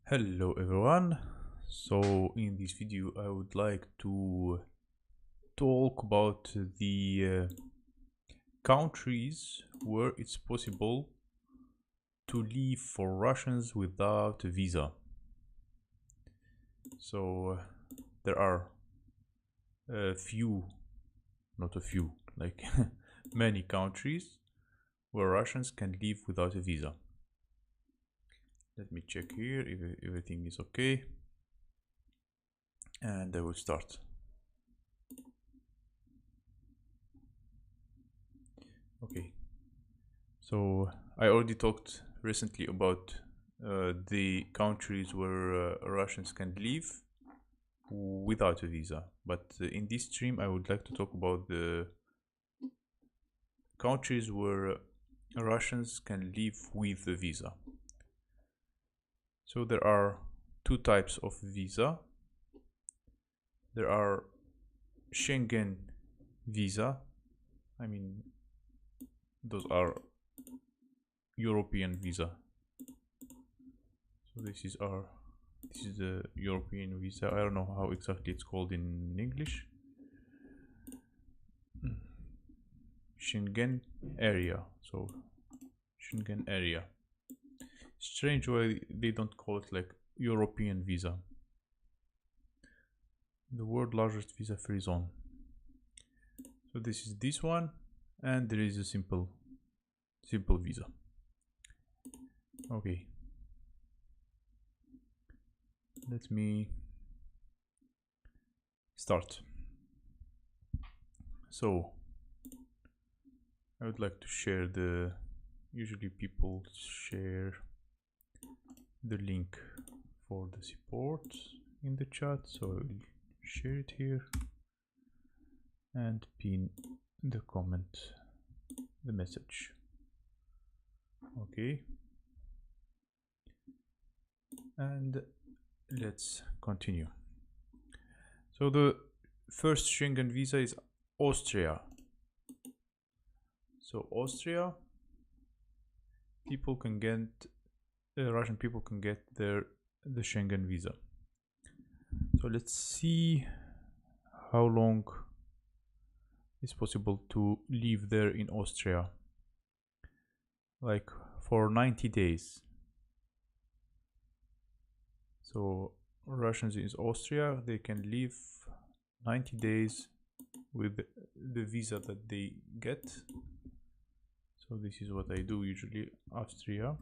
Hello everyone. So in this video I would like to talk about the countries where it's possible to leave for Russians without a visa. So there are a few, not a few, like many countries where Russians can leave without a visa. Let me check here if everything is okay, and I will start. Okay, so I already talked recently about the countries where Russians can leave without a visa, but in this stream I would like to talk about the countries where Russians can leave with a visa. So there are two types of visa. There are Schengen visa. I mean, those are European visa. So this is the European visa. I don't know how exactly it's called in English. Schengen area. So Schengen area. Strange why they don't call it like European visa. The world largest visa free zone. So this is this one, and there is a simple visa. Okay. Let me start. So I would like to share usually people share the link for the support in the chat, so I will share it here and pin the comment, the message. Okay, and let's continue. So the first Schengen visa is Austria. So Austria, people can get Russian people can get the Schengen visa. So let's see how long it's possible to live there in Austria. Like for 90 days. So Russians in Austria, they can live 90 days with the visa that they get. So this is what I do usually. Austria.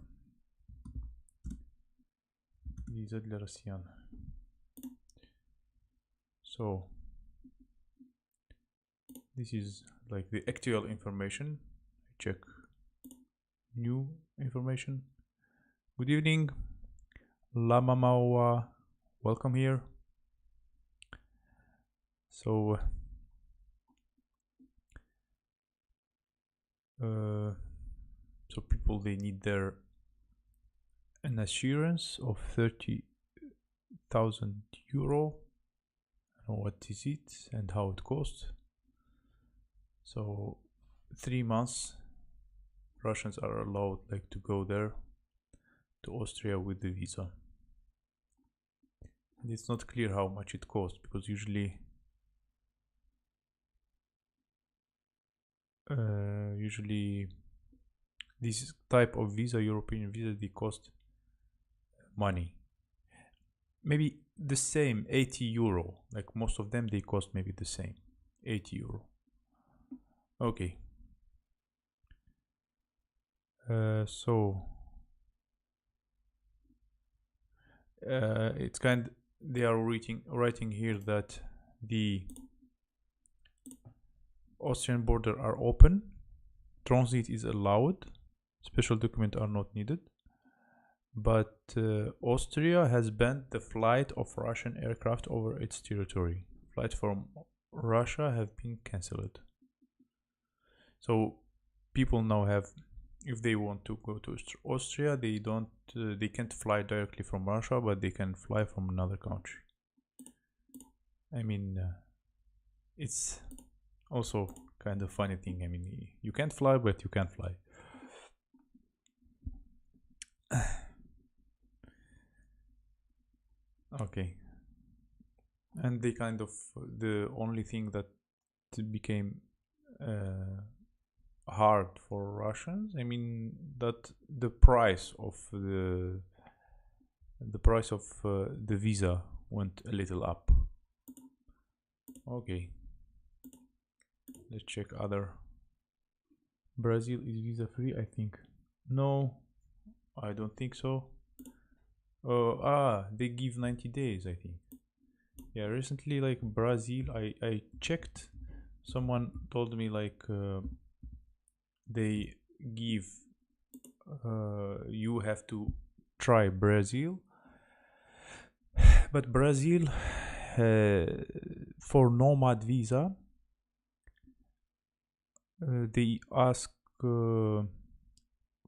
Visa для россиян. So this is like the actual information. I check new information. Good evening, Lama Mawa, welcome here. So so people, they need an assurance of 30,000 euro. I don't know what is it and how it costs. So 3 months Russians are allowed like to go there to Austria with the visa. And it's not clear how much it costs, because usually this type of visa, European visa, they cost money. Maybe the same, 80 euro. Like most of them, they cost maybe the same, 80 euro. Okay. So it's they are writing here that the Austrian border are open, transit is allowed, special documents are not needed, but Austria has banned the flight of Russian aircraft over its territory. Flights from Russia have been cancelled. So people now have, if they want to go to Austria, they can't fly directly from Russia, but they can fly from another country. I mean, it's also kind of funny thing. I mean, you can't fly, but you can fly. Okay. And they kind of, the only thing that became hard for Russians, I mean, that the price of the visa went a little up. Okay, let's check other. Brazil is visa free, I think. No, I don't think so. They give 90 days, I think. Yeah, recently, like Brazil, I checked. Someone told me like they give you have to try Brazil, but Brazil for nomad visa they ask for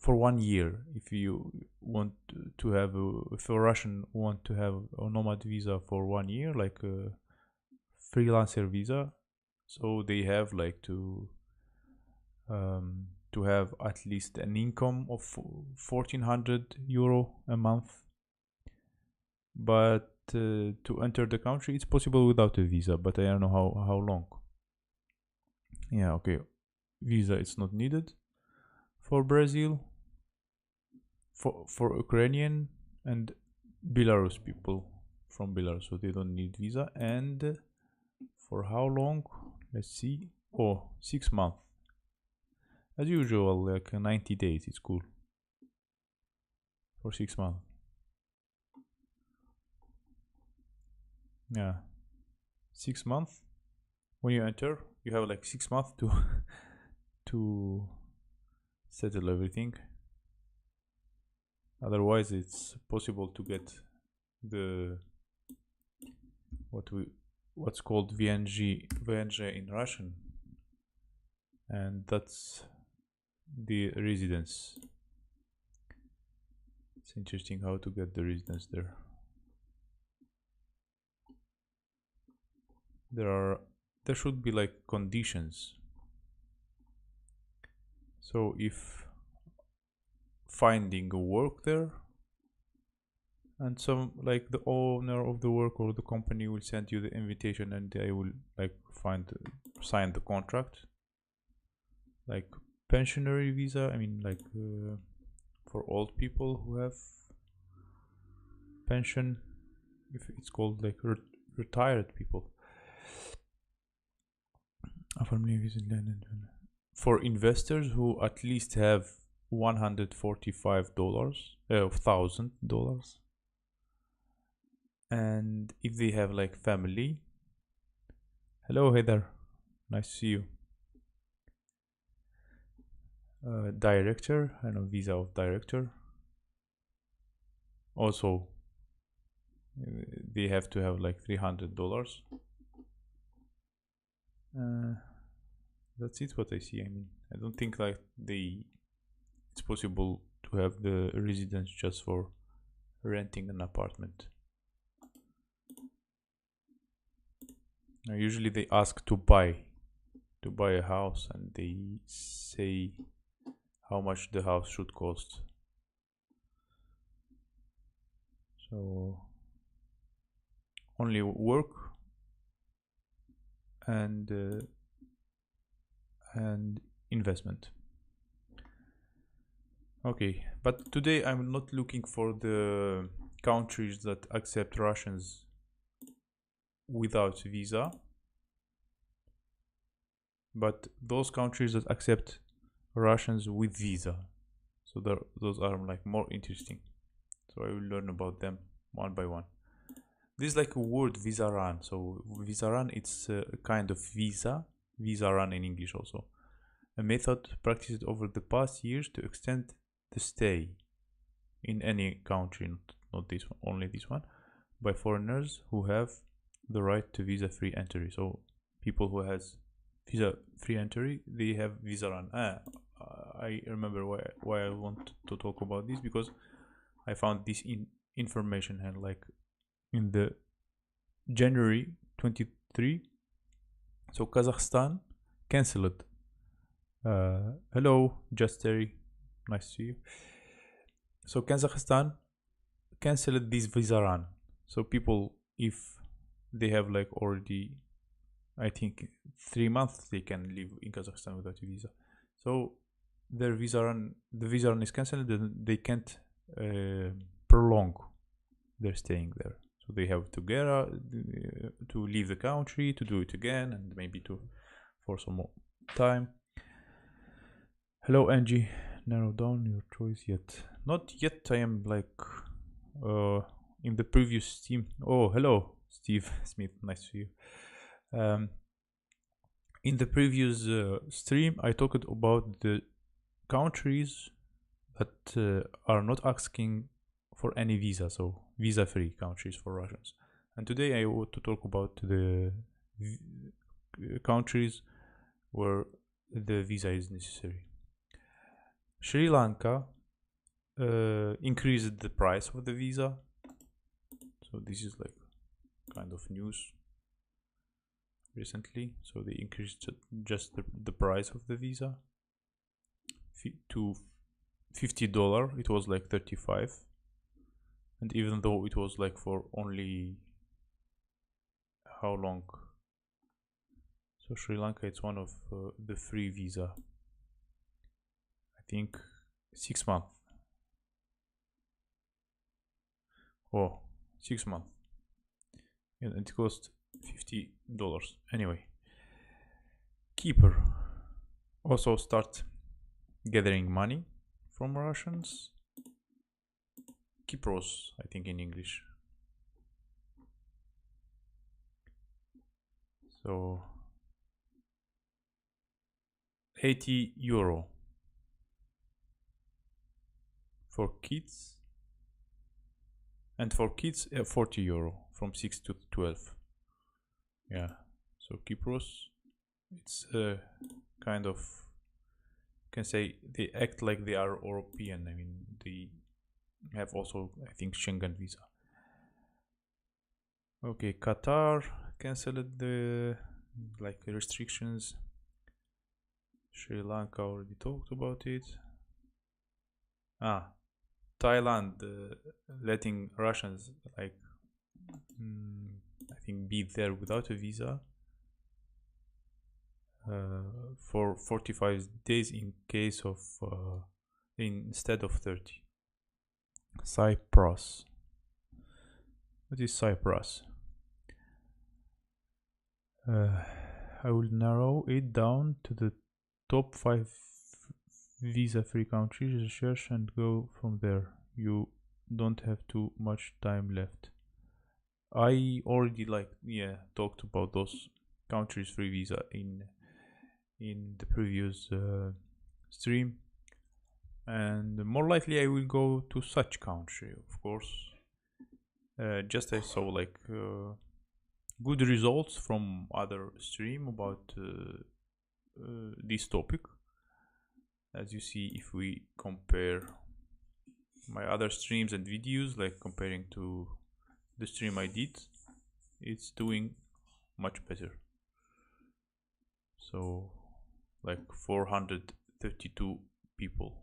1 year if you want to have if a Russian want to have a nomad visa for 1 year, like a freelancer visa, so they have like to have at least an income of 1400 euro a month. But to enter the country, it's possible without a visa, but I don't know how long. Yeah, okay. Visa it's not needed for Brazil, for Ukrainian and Belarus people from Belarus, so they don't need visa. And for how long? Let's see. Oh, 6 months. As usual, like 90 days. It's cool for 6 months. Yeah, 6 months. When you enter, you have like 6 months to to settle everything. Otherwise, it's possible to get the what's called VNG in Russian, and that's the residence. It's interesting how to get the residence there. There should be like conditions. So if finding a work there, and some like the owner of the work or the company will send you the invitation, and they will like sign the contract. Like pensionary visa, I mean like for old people who have pension, if it's called like retired people. For investors who at least have $145,000, and if they have like family. Hello Heather, nice to see you. Director, I know, visa of director. Also, they have to have like $300. That's it. What I see. I mean, I don't think like it's possible to have the residence just for renting an apartment. Now, usually they ask to buy a house, and they say how much the house should cost. So only work and investment. Okay, but today I'm not looking for the countries that accept Russians without visa, but those countries that accept Russians with visa. So those are like more interesting. So I will learn about them one by one. This is like a word, visa run. So visa run, it's a kind of visa run in English also. A method practiced over the past years to extend the stay in any country, not this one, only this one, by foreigners who have the right to visa-free entry. So people who has visa-free entry, they have visa run. I remember why I want to talk about this, because I found this information, and like in the January 23, so Kazakhstan cancelled. Hello, Just Terry, nice to see you. So Kazakhstan cancelled this visa run. So people, if they have like already, I think 3 months, they can live in Kazakhstan without a visa. So the visa run is cancelled, then they can't prolong their staying there. So they have to get to leave the country, to do it again, and maybe to for some more time. Hello Angie, narrow down your choice yet. Not yet. I am like in the previous team. Oh, hello Steve Smith, nice to see you. In the previous stream, I talked about the countries that are not asking for any visa, so visa-free countries for Russians. And today I want to talk about the countries where the visa is necessary. Sri Lanka increased the price of the visa, so this is like kind of news recently. So they increased just the price of the visa to $50. It was like 35, and even though it was like for only how long? So Sri Lanka, it's one of the free visa, I think 6 months. Oh, 6 months, and it cost $50 anyway. Keeper also start gathering money from Russians. Kypros, I think in English. So €80 for kids, and for kids €40 from 6 to 12. Yeah, so Kypros, it's kind of, can say they act like they are European. I mean, they have also, I think, Schengen visa. Okay, Qatar canceled the like restrictions. Sri Lanka, already talked about it. Thailand letting Russians like I think be there without a visa for 45 days in case of instead of 30. Cyprus. What is Cyprus? I will narrow it down to the top 5 visa-free countries, research and go from there. You don't have too much time left. I already talked about those countries free visa in the previous stream, and more likely I will go to such country, of course. Just I saw like good results from other stream about this topic. As you see, if we compare my other streams and videos, like comparing to the stream I did, it's doing much better. So like 432 people.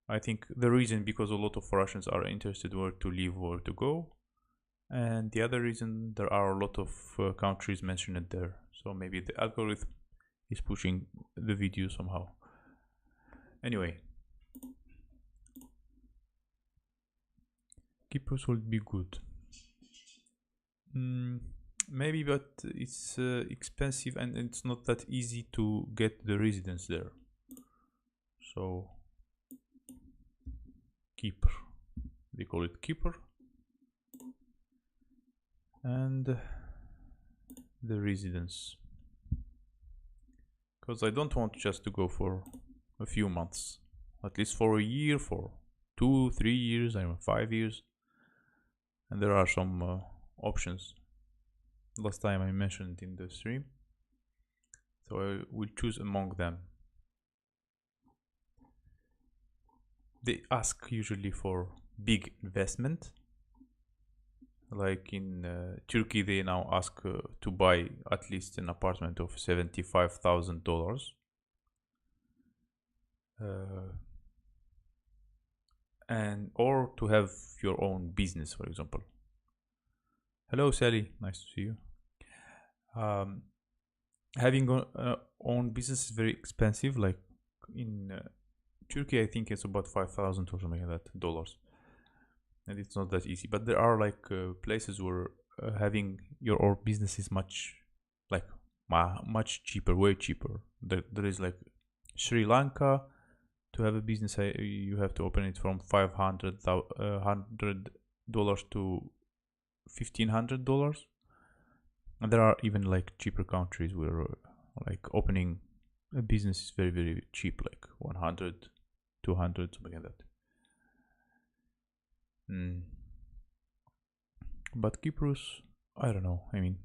I think the reason because a lot of Russians are interested where to live, where to go, and the other reason, there are a lot of countries mentioned there, so maybe the algorithm is pushing the video somehow. Anyway, Kypros will be good. Maybe, but it's expensive and it's not that easy to get the residence there. So Kipr, they call it Kipr, and the residence, because I don't want just to go for a few months, at least for a year, for 2-3 years, I mean 5 years, and there are some options. Last time I mentioned in the stream, so I will choose among them. They ask usually for big investment, like in Turkey they now ask to buy at least an apartment of $75,000 and or to have your own business, for example. Hello, Sally. Nice to see you. Um, Having own business is very expensive. Like in Turkey, I think it's about 5,000 or something like that dollars, and it's not that easy. But there are like places where having your own business is much like much cheaper, way cheaper. There is like Sri Lanka. To have a business, you have to open it from $500 to $1,500, and there are even like cheaper countries where like opening a business is very very cheap, like 100, 200, something like that. mm. But Cyprus, I don't know, I mean,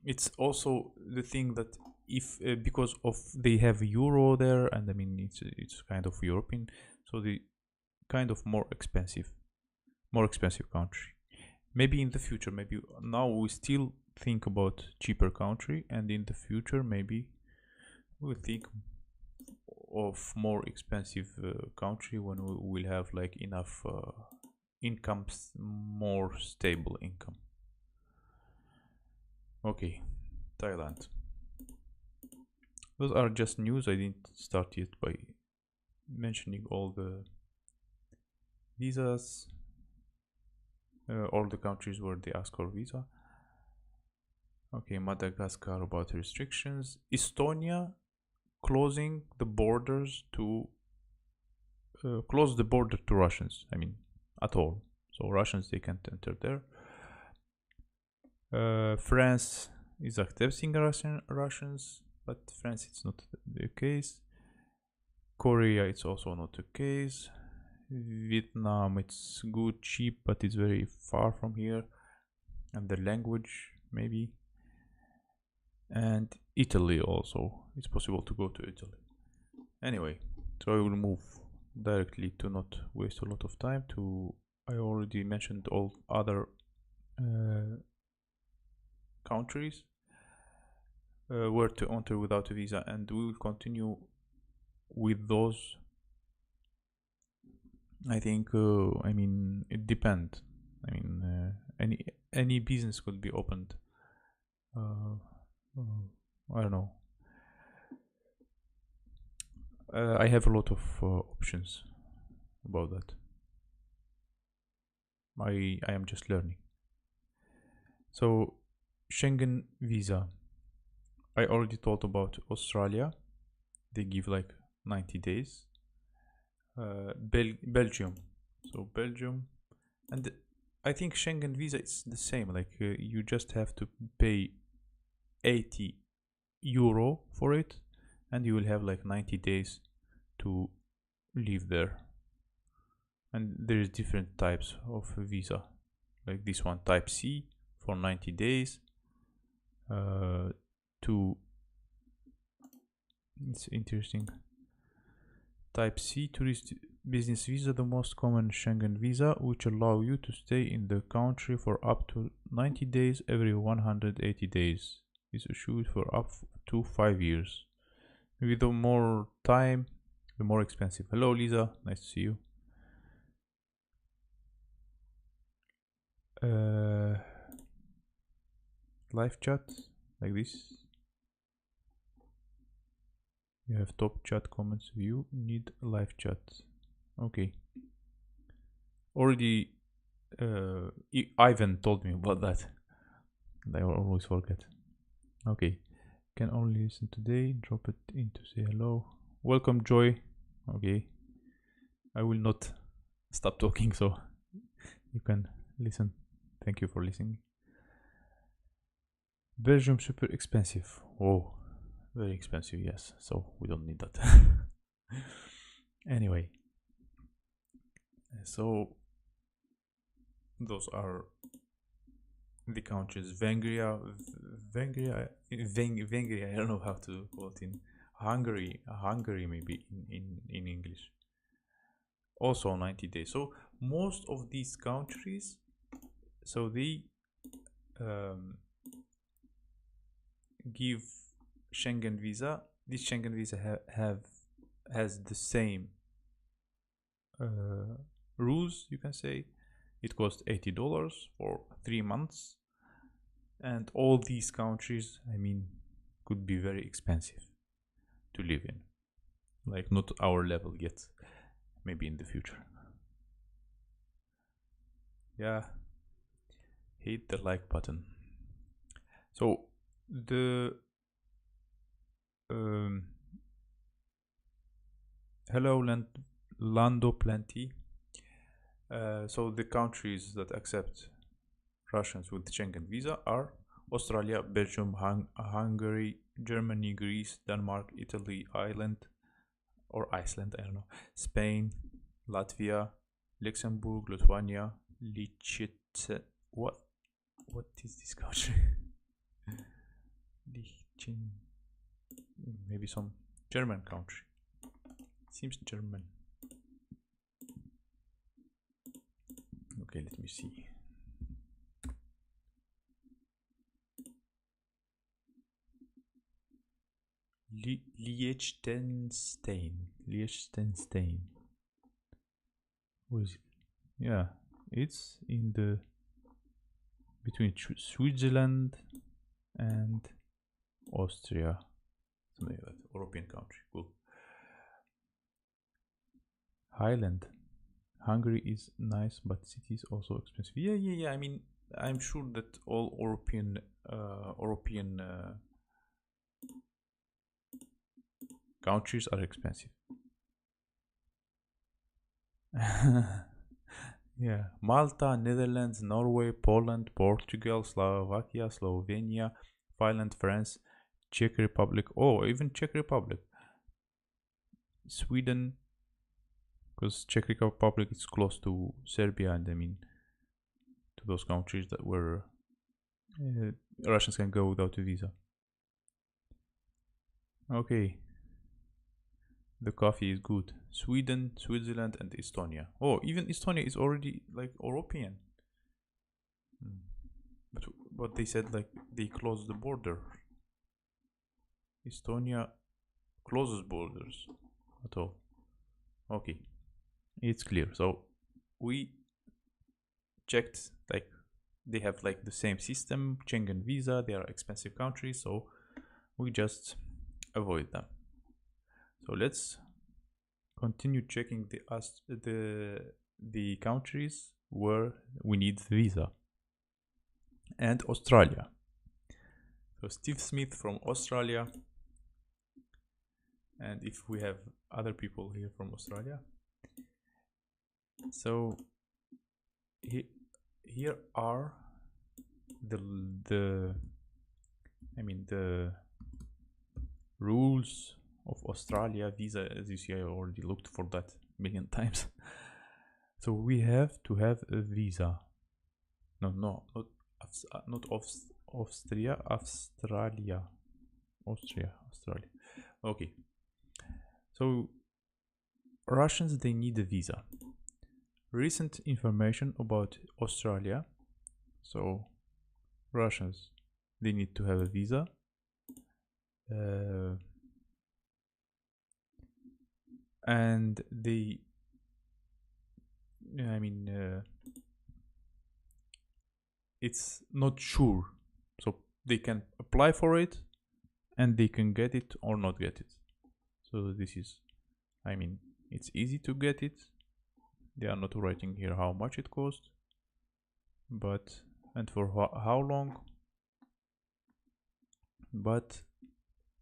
it's also the thing that if because of they have euro there, and I mean it's kind of European, so the kind of more expensive country. Maybe in the future, maybe now we still think about cheaper country, and in the future maybe we'll think of more expensive country when we will have like enough incomes, more stable income. Okay, Thailand. Those are just news. I didn't start yet by mentioning all the visas, all the countries where they ask for visa. Okay, Madagascar about restrictions. Estonia closing the borders to close the border to Russians. I mean, at all. So Russians, they can't enter there. France is accepting Russians, but France it's not the case. Korea it's also not the case. Vietnam it's good, cheap, but it's very far from here, and the language maybe. And Italy also, it's possible to go to Italy. Anyway, so I will move directly to not waste a lot of time to, I already mentioned all other countries where to enter without a visa, and we will continue with those. I think I mean it depends. I mean any business could be opened. I don't know. I have a lot of options about that. I am just learning. So Schengen visa. I already talked about Australia. They give like 90 days. Belgium. So Belgium, and I think Schengen visa is the same. Like you just have to pay 80 euro for it, and you will have like 90 days to live there. And there is different types of visa, like this one, type C for 90 days. To it's interesting. Type C tourist business visa, the most common Schengen visa, which allow you to stay in the country for up to 90 days every 180 days. Is issued for up to 5 years. Maybe the more time, the more expensive. Hello, Lisa. Nice to see you. Live chat like this. You have top chat comments view. Need live chat. Okay. Already, Ivan told me about that. And I always forget. Okay. Can only listen today. Drop it in to say hello. Welcome, Joy. Okay. I will not stop talking, so you can listen. Thank you for listening. Belgium super expensive. Oh, very expensive, yes. So we don't need that. Anyway, so those are the countries. Vengria. I don't know how to call it in Hungary maybe in English. Also 90 days. So most of these countries, so they give Schengen visa. This Schengen visa has the same rules, you can say, It cost $80 for 3 months. And all these countries, I mean, could be very expensive to live in. Like not our level yet, maybe in the future. Yeah, hit the like button. So the hello Lando Plenty. So the countries that accept Russians with Schengen visa are Australia, Belgium, Hungary, Germany, Greece, Denmark, Italy, Ireland, or Iceland, I don't know, Spain, Latvia, Luxembourg, Lithuania, Liechtenstein. What is this country? Maybe some German country. Seems German. Okay, let me see. Liechtenstein. Where is it? Yeah, it's in the between Switzerland and Austria, something like that. European country. Cool. Highland. Hungary is nice, but city is also expensive. Yeah. I mean, I'm sure that all European countries are expensive. Yeah, Malta, Netherlands, Norway, Poland, Portugal, Slovakia, Slovenia, Finland, France, Czech Republic. Oh, even Czech Republic. Sweden, because Czech Republic is close to Serbia, and I mean to those countries that where Russians can go without a visa. Okay, the coffee is good. Sweden, Switzerland, and Estonia. Oh, even Estonia is already like European. But they said like they closed the border. Estonia closes borders at all. Okay, it's clear. So we checked like they have like the same system, Schengen visa. They are expensive countries, so we just avoid them. So let's continue checking the countries where we need visa. And Australia. So Steve Smith from Australia. And if we have other people here from Australia. So here are the rules of Australia visa. As you see, I already looked for that a million times. So we have to have a visa. Not Austria. Okay. So Russians, they need a visa. Recent information about Australia. So Russians, they need to have a visa. And they, it's not sure. So they can apply for it and they can get it or not get it. So this is, it's easy to get it. They are not writing here how much it costs, but and for how long. But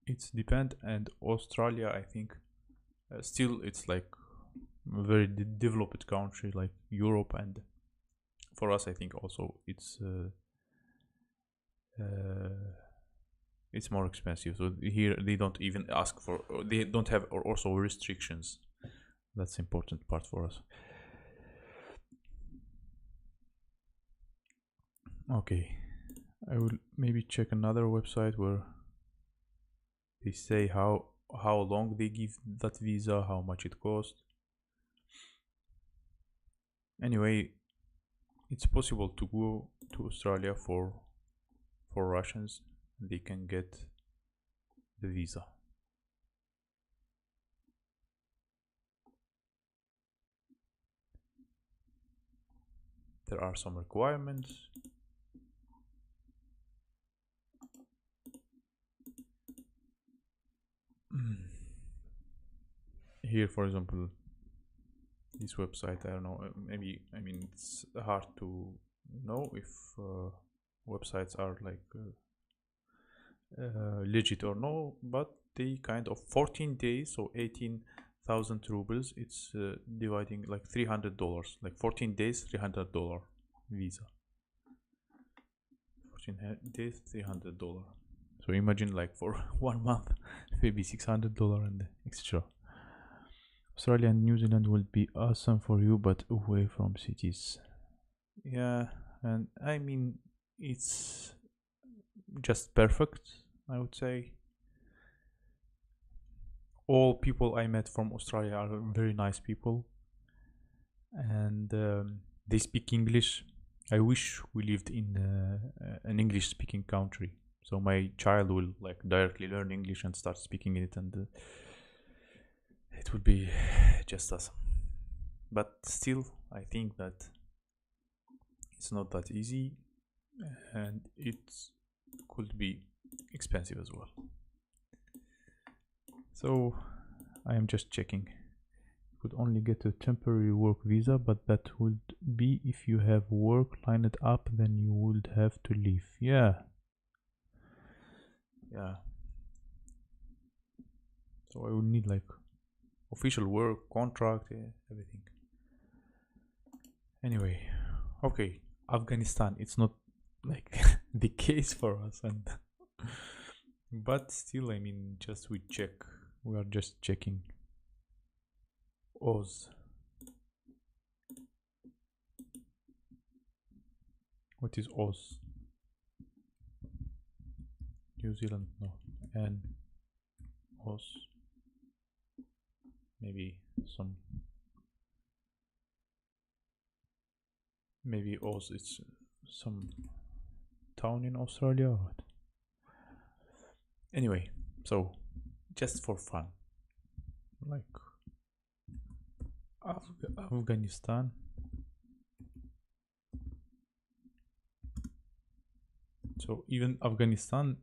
it's depend. And Australia, I think, still it's like a very developed country like Europe, and for us I think also it's more expensive. So here they don't even ask for, they don't have also restrictions. That's important part for us. Okay, I will maybe check another website where they say how long they give that visa, how much it costs. Anyway, it's possible to go to Australia for Russians. They can get the visa. There are some requirements. Here, for example, this website, I don't know, maybe, I mean, it's hard to know if websites are like legit or no, but they kind of 14 days, so 18,000 rubles, it's dividing like $300, like 14 days, $300 visa. 14 days, $300. So imagine like for 1 month, maybe $600 and extra. Australia and New Zealand will be awesome for you, but away from cities. Yeah, and I mean, it's just perfect, I would say. All people I met from Australia are very nice people, and they speak English. I wish we lived in an English-speaking country, so my child will like directly learn English and start speaking it, and it would be just awesome. But still, I think that it's not that easy, and it could be expensive as well. So I am just checking. You could only get a temporary work visa, but that would be if you have work lined up, then you would have to leave. Yeah. So I would need like official work, contract, everything. Anyway, okay, Afghanistan, it's not like the case for us, and but still, I mean, just we are just checking. Oz. What is Oz? New Zealand, no. And Oz. Maybe Oz, it's some town in Australia or what? Anyway, so just for fun, like Afghanistan. So even Afghanistan,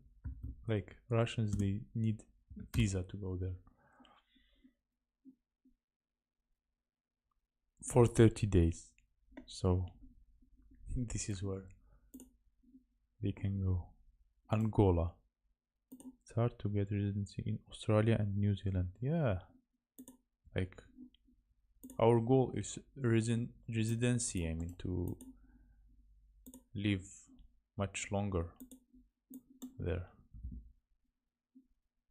like Russians, they need visa to go there for 30 days. So this is where they can go. Angola. It's hard to get residency in Australia and New Zealand. Yeah, like our goal is residency. I mean, to live much longer there.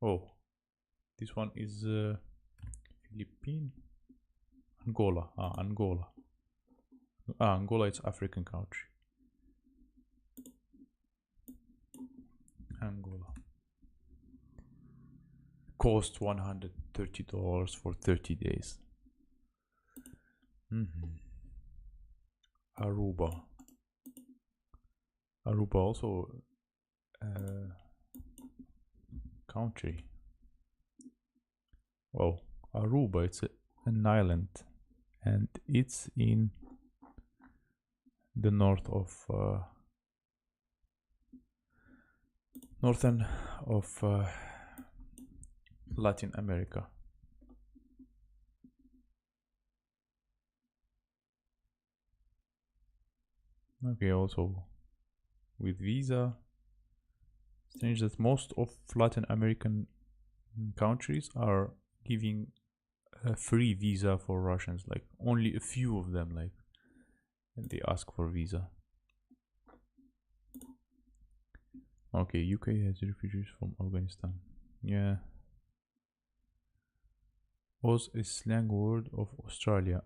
Oh, this one is Philippines. Angola. Angola. Angola is African country. Angola. Cost $130 for 30 days. Aruba. Aruba also country. Wow, Aruba, it's an island, and it's in the north of northern of Latin America. Okay, also with visa. Strange that most of Latin American countries are giving a free visa for Russians, like only a few of them, like, and they ask for visa. Okay, UK has refugees from Afghanistan. Yeah. Oz is slang word of Australia.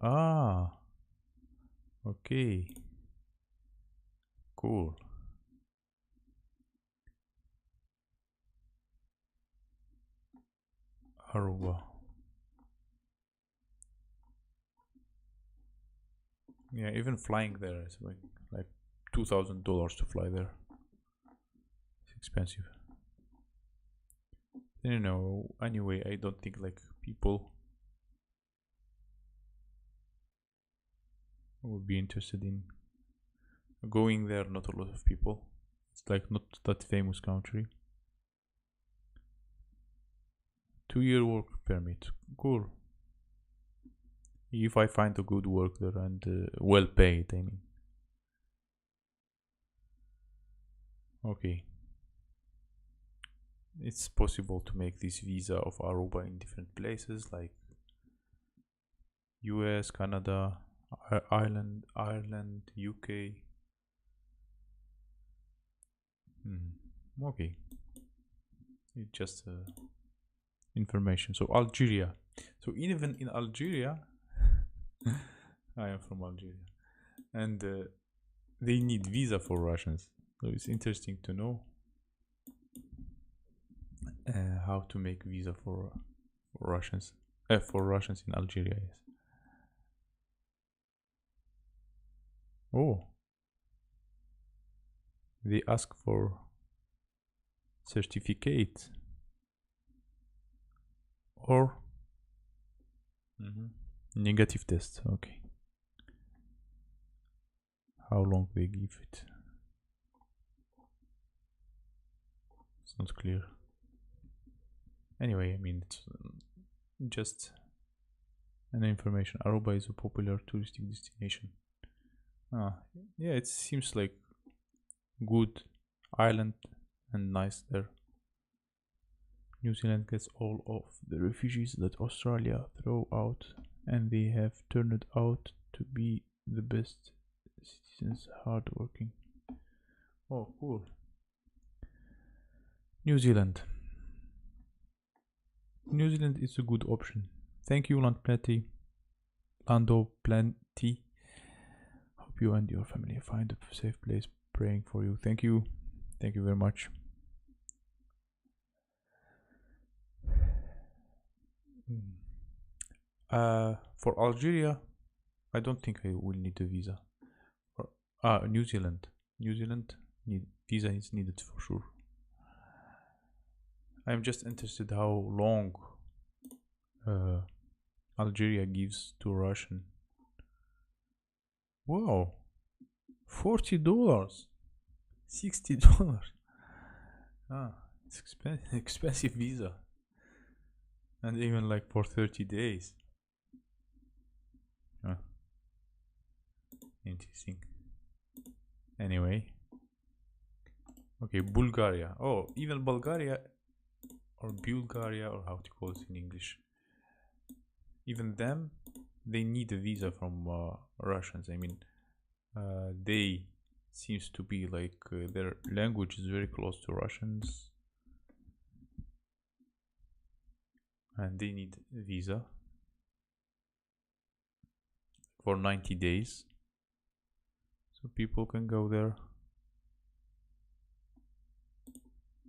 Okay. Cool. Aruba. Yeah, even flying there is like $2,000 to fly there. It's expensive. You know, anyway, I don't think like people would be interested in Going there, not a lot of people. It's like not that famous country. 2-year work permit. Cool. If I find a good work there and well paid, I mean. Okay. It's possible to make this visa of Aruba in different places like US, Canada, Ireland, UK. Okay. It's just information. So Algeria. So even in Algeria, I am from Algeria, and they need visa for Russians. So it's interesting to know how to make visa for Russians. For Russians in Algeria, yes. Oh, they ask for certificate or negative test. Okay. How long they give it? It's not clear. Anyway, I mean, it's just an information. Aruba is a popular touristic destination. Yeah, it seems like good island and nice there. New Zealand gets all of the refugees that Australia throw out, and they have turned out to be the best citizens, hardworking. Oh, cool. New Zealand. New Zealand is a good option. Thank you, Lando Plenty. Hope you and your family find a safe place. Praying for you. Thank you. Thank you very much. For Algeria, I don't think I will need a visa. New Zealand. New Zealand visa is needed for sure. I'm just interested how long Algeria gives to Russian. Wow, $40, $60. It's expensive visa, and even like for 30 days. Interesting. Anyway, okay, Bulgaria. Oh, even Bulgaria or Bulgaria, or how to call it in English. Even them, they need a visa from Russians. I mean, they seems to be like their language is very close to Russians, and they need a visa for 90 days, so people can go there.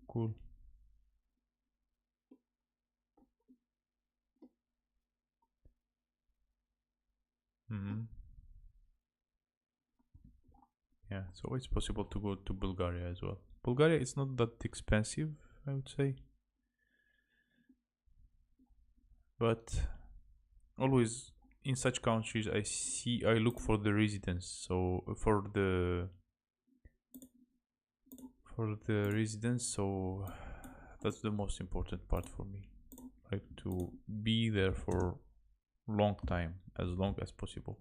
Cool. Yeah, so it's possible to go to Bulgaria as well. Bulgaria is not that expensive, I would say, but always in such countries I look for the residence. So for the residence, so that's the most important part for me, like to be there for long time, as long as possible.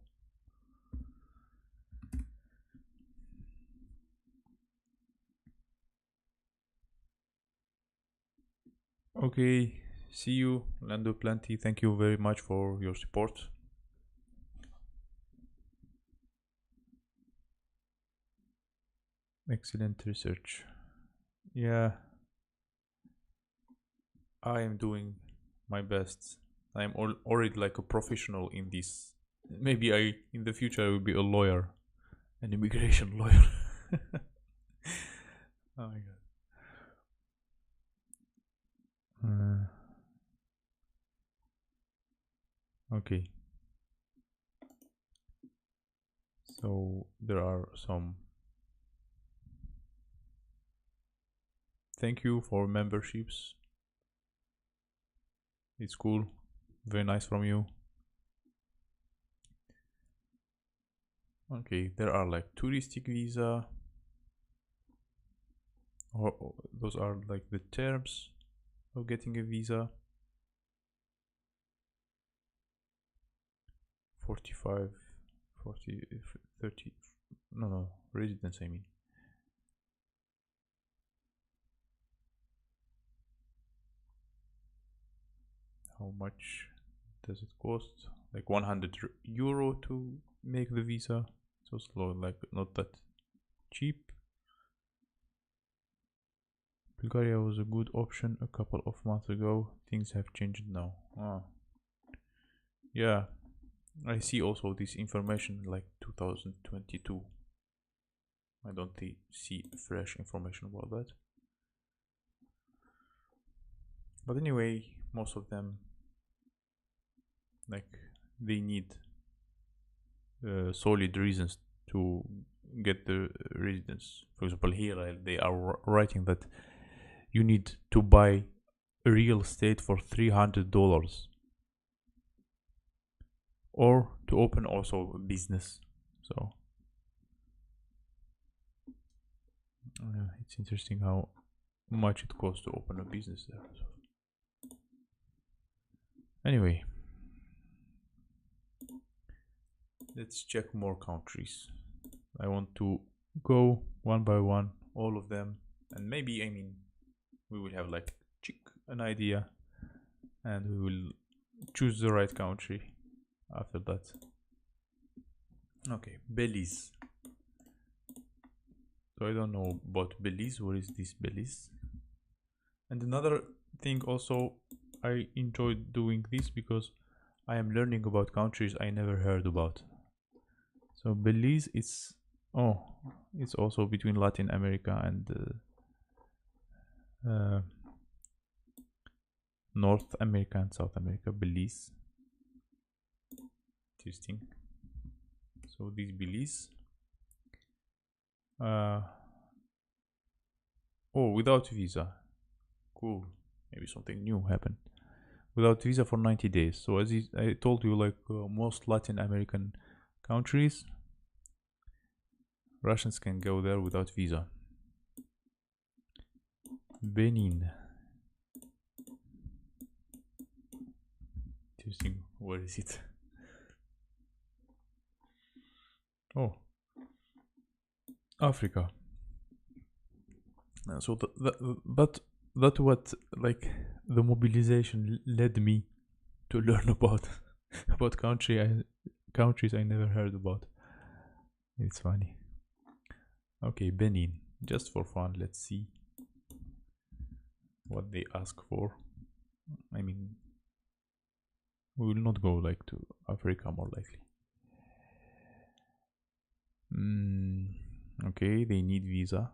Okay, see you, Lando Plenty. Thank you very much for your support. Excellent research. Yeah, I am doing my best. I am already like a professional in this. Maybe in the future I will be a lawyer, an immigration lawyer. Oh my god. Okay. So there are some. Thank you for memberships. It's cool. Very nice from you. Okay, there are like touristic visa, or those are like the terms of getting a visa. 45, 40, 30, no, residence, I mean. How much does it cost? Like 100 euro to make the visa. So slow, like not that cheap. Bulgaria was a good option a couple of months ago. Things have changed now. Yeah, I see also this information like 2022. I don't see fresh information about that. But anyway, most of them, like, they need solid reasons to get the residence. For example, here they are writing that you need to buy real estate for $300 or to open also a business. So it's interesting how much it costs to open a business there. So, anyway, let's check more countries. I want to go one by one, all of them, and maybe, I mean, we will have like an idea and we will choose the right country after that. Okay, Belize. So I don't know about Belize. What is this Belize? And another thing also, I enjoyed doing this because I am learning about countries I never heard about. So Belize is, it's also between Latin America and North America and South America. Belize. Interesting. So this Belize. Without visa. Cool. Maybe something new happened. Without visa for 90 days. So as I told you, like most Latin American countries, Russians can go there without visa. Benin. Interesting. Where is it? Oh, Africa. So that what, like, the mobilization led me to learn about about countries I never heard about. It's funny. Okay, Benin. Just for fun, let's see what they ask for. I mean, we will not go like to Africa, more likely. Okay, they need visa.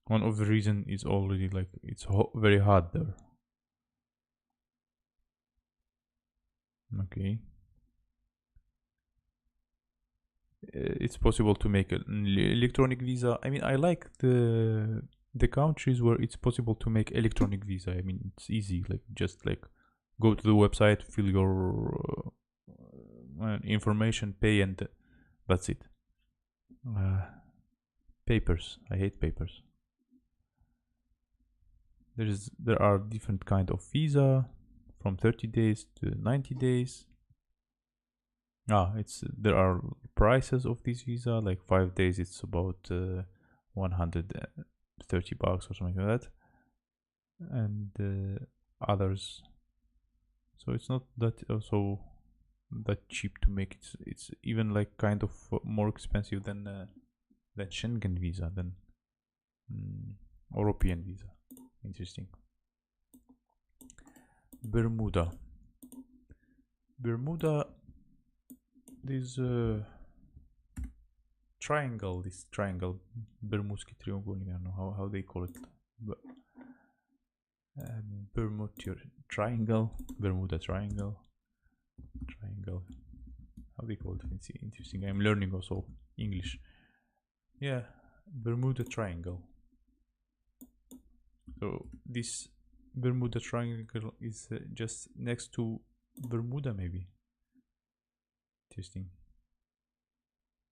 One of the reason is already like it's very hard there. Okay. It's possible to make an electronic visa. I mean, I like the countries where it's possible to make electronic visa. I mean, it's easy. Like just like go to the website, fill your information, pay, and that's it. Papers. I hate papers. There are different kind of visa, from 30 days to 90 days. There are prices of this visa. Like 5 days, it's about $130 or something like that, and others. So it's not that also that cheap to make. It's even like kind of more expensive than Schengen visa, than European visa. Interesting. Bermuda. This triangle, Bermudsky треугольник, I don't know how they call it, but Bermuda Triangle, how they call it. It's interesting. I'm learning also English. Yeah, Bermuda Triangle. So this Bermuda Triangle is just next to Bermuda, maybe. Interesting.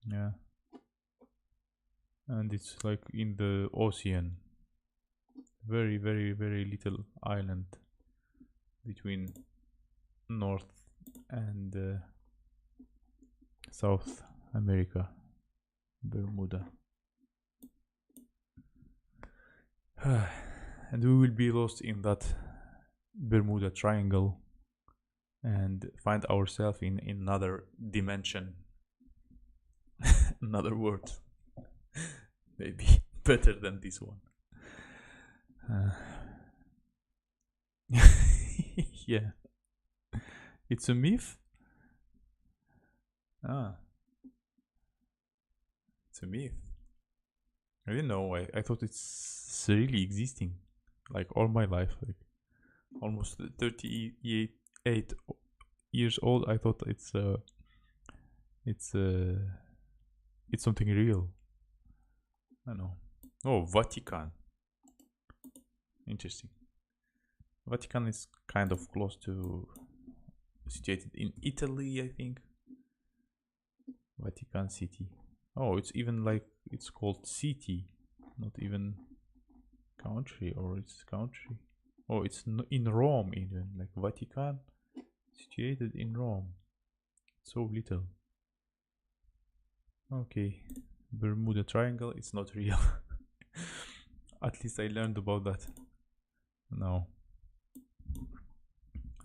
Yeah. And it's like in the ocean. Very, very, very little island between North and South America, Bermuda. And we will be lost in that Bermuda Triangle and find ourselves in another dimension. Another world. Maybe better than this one. Yeah. It's a myth? Ah. It's a myth. I didn't know. I thought it's really existing. Like all my life. Like almost 38 years old. I thought it's something real. I don't know. Oh, Vatican. Interesting. Vatican is kind of close to, situated in Italy, I think. Vatican City. Oh, it's even like, it's called city, not even country, or it's country. Oh, it's in Rome even, like Vatican, situated in Rome. So little. Okay, Bermuda Triangle, it's not real. At least I learned about that. No.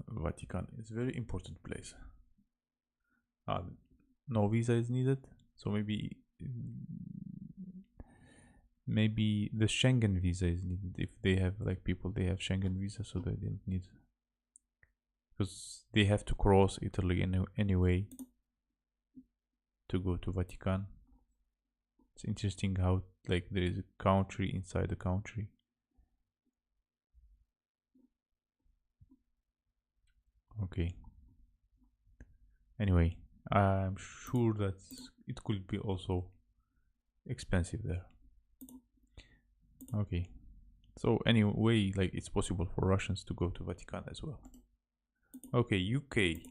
Vatican is a very important place. No visa is needed, so maybe the Schengen visa is needed if they have, like, people, they have Schengen visa, so they didn't need, because they have to cross Italy anyway to go to Vatican. It's interesting how, like, there is a country inside a country. Okay. Anyway, I'm sure that it could be also expensive there. Okay. So anyway, like, it's possible for Russians to go to Vatican as well. Okay, UK.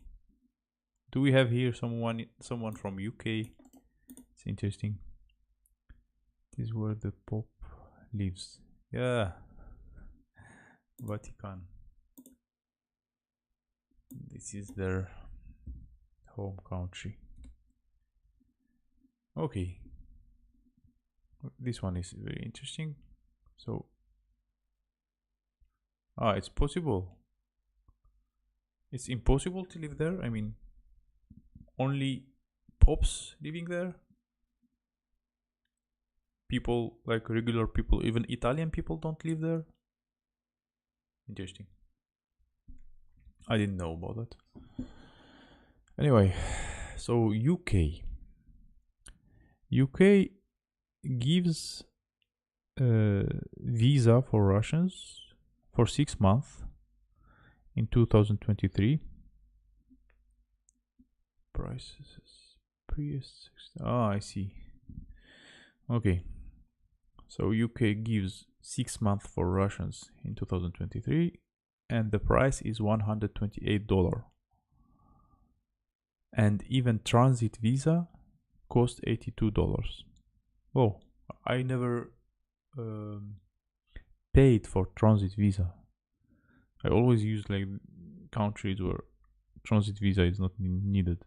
Do we have here someone from UK? It's interesting. This is where the Pope lives. Yeah. Vatican. This is their home country. Okay. This one is very interesting. So, it's possible. It's impossible to live there. I mean, only popes living there. People, like regular people, even Italian people, don't live there. Interesting. I didn't know about that. Anyway, so UK gives visa for Russians for 6 months in 2023. Prices. I see. Okay. So UK gives 6 months for Russians in 2023, and the price is $128. And even transit visa cost $82. Oh, I never paid for transit visa. I always use, like, countries where transit visa is not needed.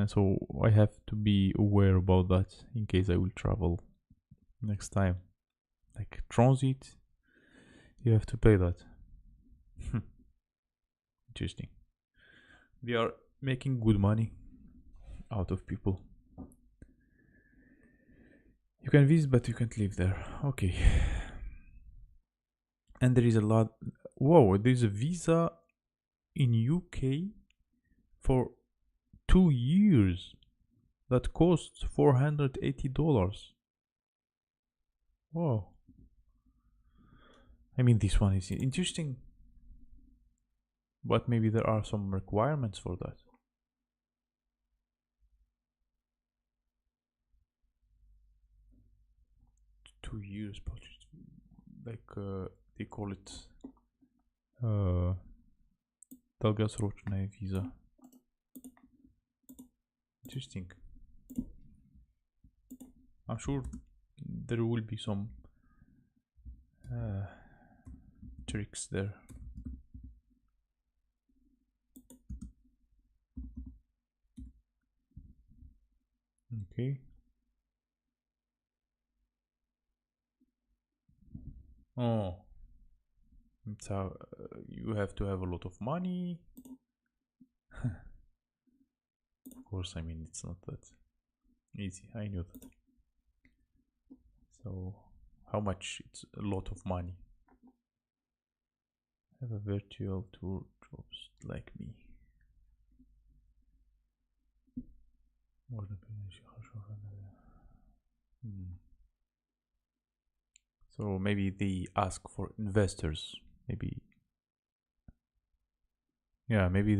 So I have to be aware about that in case I will travel next time. Like, transit, you have to pay that. Interesting. They are making good money out of people. You can visit, but you can't live there. Okay. And there is a lot. Whoa, there's a visa in UK for 2 years that costs $480. Whoa. I mean, this one is interesting, but maybe there are some requirements for that. Two years, but like, they call it долгосрочная visa. Interesting. I'm sure there will be some tricks there. Okay. Oh, it's how you have to have a lot of money. Of course, I mean, it's not that easy. I knew that. So, how much? It's a lot of money. Have a virtual tour jobs like me. More than So maybe they ask for investors. Maybe, yeah, maybe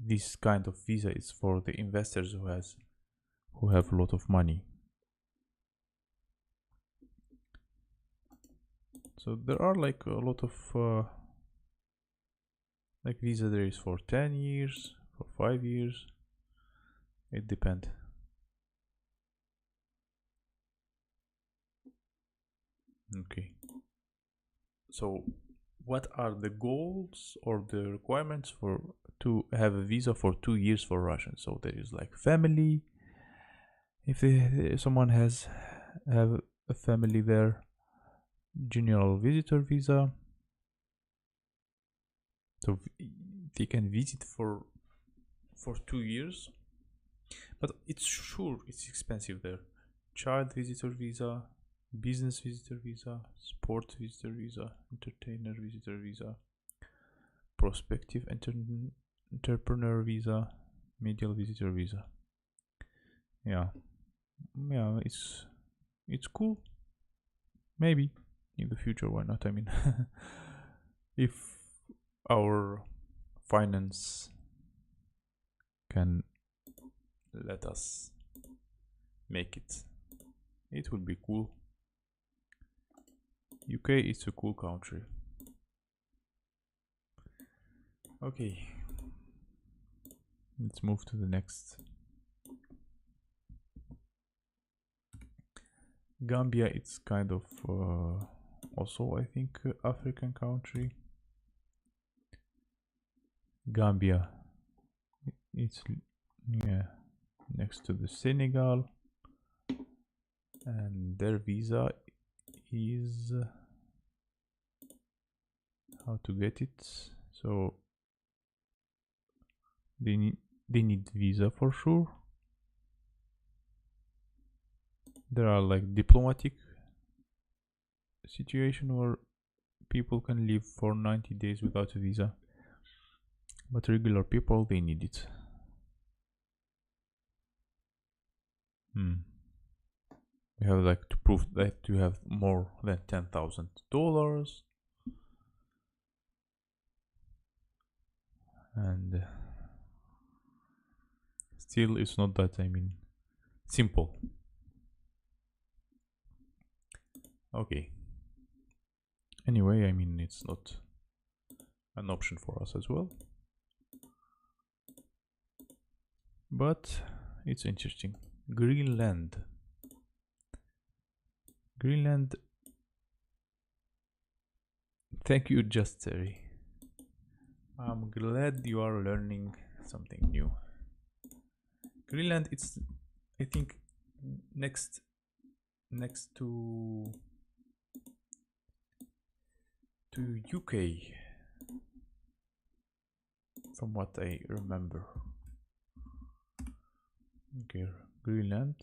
this kind of visa is for the investors who have a lot of money. So there are like a lot of like visa there is for 10 years, for 5 years. It depends. Okay. So what are the goals or the requirements for to have a visa for 2 years for Russians? So there is like family. If someone have a family there, general visitor visa. So they can visit for 2 years, but it's expensive there. Child visitor visa, business visitor visa, sport visitor visa, entertainer visitor visa, prospective entrepreneur visa, medial visitor visa. Yeah, it's cool. Maybe in the future, why not? I mean, if our finance can let us make it, it would be cool. UK is a cool country. Okay, let's move to the next. Gambia, it's kind of also, I think, African country. Gambia, it's, yeah, next to the Senegal, and their visa is how to get it. So they need visa for sure. There are like diplomatic situation where people can live for 90 days without a visa, but regular people, they need it. You have like to prove that you have more than $10,000, and still it's not that, I mean, simple. Okay, anyway, I mean, it's not an option for us as well, but it's interesting. Greenland, thank you, Just Terry. I'm glad you are learning something new. Greenland, it's, I think, next to UK, from what I remember. Okay, Greenland.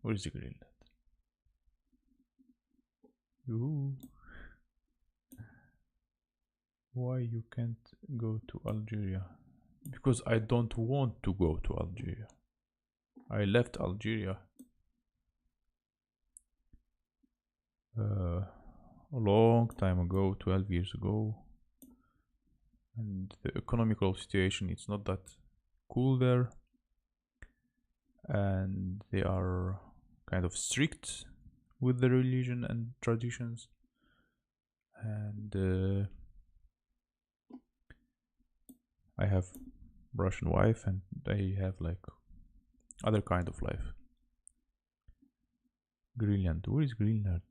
Where is Greenland? Ooh. Why you can't go to Algeria? Because I don't want to go to Algeria. I left Algeria a long time ago, 12 years ago, and the economical situation, it's not that cool there, and they are kind of strict with the religion and traditions, and I have Russian wife, and they have like other kind of life. Greenland. Where is Greenland?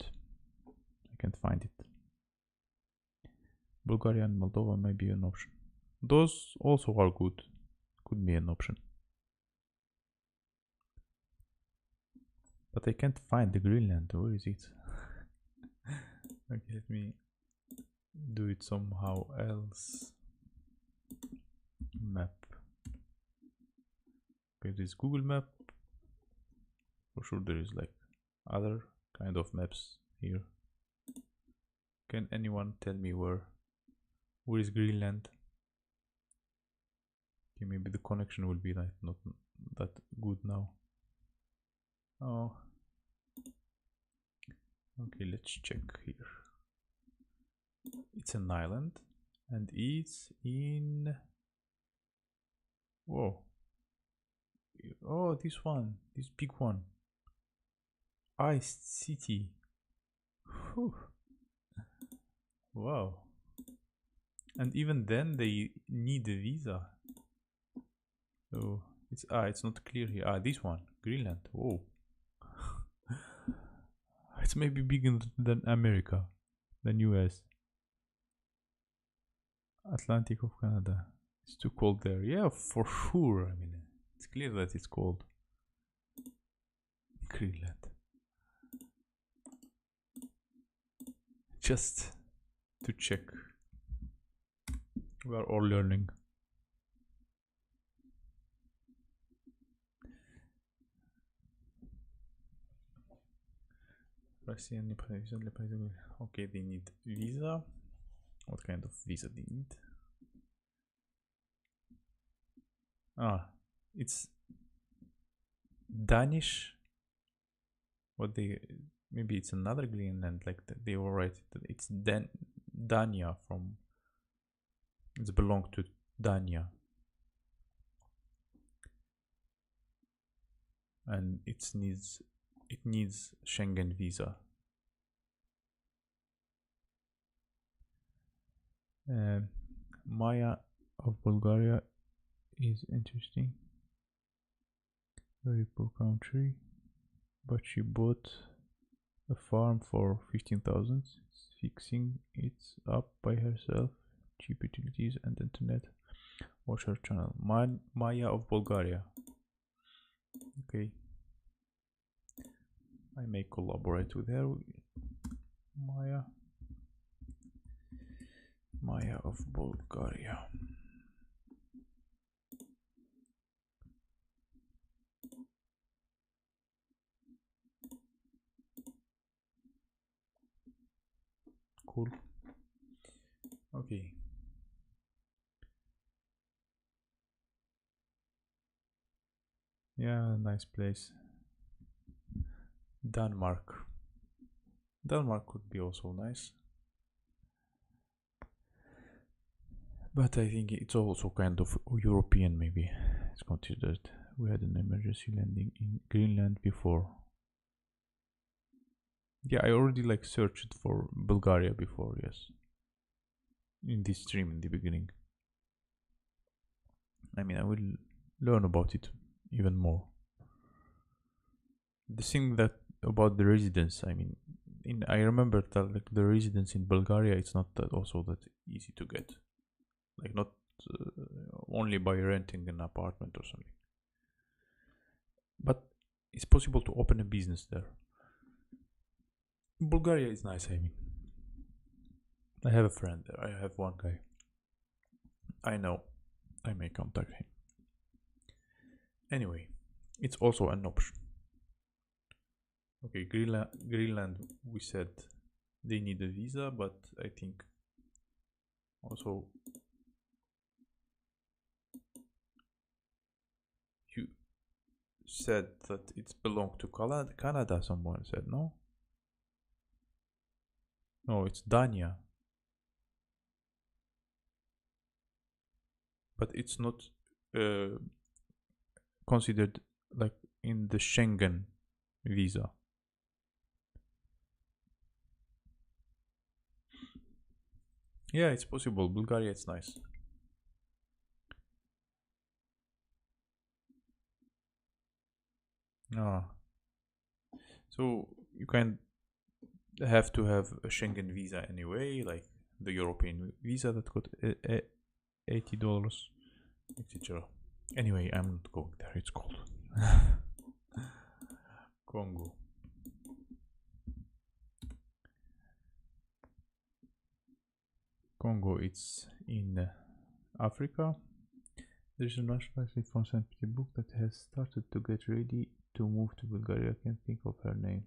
I can't find it. Bulgaria and Moldova may be an option. Those also are good. Could be an option. But I can't find the Greenland. Where is it? Okay, let me do it somehow else. Map. Okay, this Google map. For sure there is like other kind of maps here. Can anyone tell me where is Greenland? Okay, maybe the connection will be like not that good now. Oh, okay, let's check here. It's an island and it's in, whoa, oh, this big one, iced city. Whew. Wow. And even then they need a visa. So it's not clear here. This one, Greenland. Whoa. It's maybe bigger than America, than US. Atlantic of Canada. It's too cold there. Yeah, for sure. I mean, it's clear that it's cold. Greenland. Just to check. We are all learning. Okay, they need visa. What kind of visa they need? It's Danish. Maybe it's another Greenland, like they were right. It's Dania from. It's belong to Dania, and it needs Schengen visa. Maya of Bulgaria is interesting. Very poor country, but she bought a farm for 15,000. Fixing it up by herself. Cheap utilities and internet. Watch her channel. Maya of Bulgaria. Okay. I may collaborate with her. Maya of Bulgaria. Cool. Okay. Yeah, nice place. Denmark. Denmark could be also nice. But I think it's also kind of European, maybe. It's considered. We had an emergency landing in Greenland before. Yeah, I already like searched for Bulgaria before, yes. In this stream in the beginning. I mean, I will learn about it even more. The thing that about the residence, I mean, I remember that like the residence in Bulgaria, it's not that also that easy to get. Like not only by renting an apartment or something. But it's possible to open a business there. Bulgaria is nice, I mean. I have a friend there. I have one guy. I know. I may contact him. Anyway, it's also an option. Okay, Greenland, we said they need a visa, but I think also you said that it's belonged to Canada, someone said, no? No, it's Dania. But it's not considered like in the Schengen visa. Yeah, it's possible. Bulgaria, it's nice. Ah, so you can have to have a Schengen visa anyway, like the European visa that got $80, etc. Anyway, I'm not going there. It's cold. Congo. Congo, it's in Africa. There is a national athlete from St. Petersburg that has started to get ready to move to Bulgaria. I can't think of her name.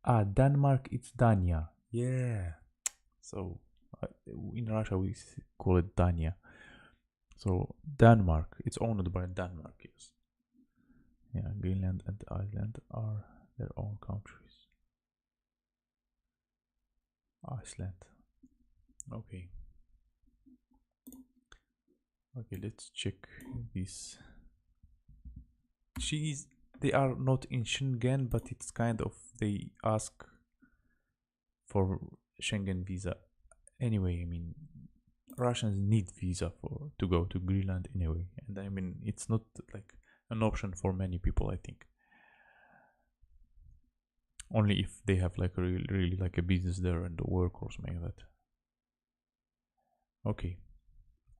Ah, Denmark, it's Dania. Yeah. So in Russia we call it Dania. So Denmark, it's owned by Denmark, yes. Yeah, Greenland and Iceland are their own countries. Iceland. Okay. Okay, let's check this. They are not in Schengen, but it's kind of, they ask for Schengen visa. Anyway, I mean, Russians need visa to go to Greenland anyway. And I mean, it's not like an option for many people, I think. Only if they have like really like a business there and work or something like that. Okay.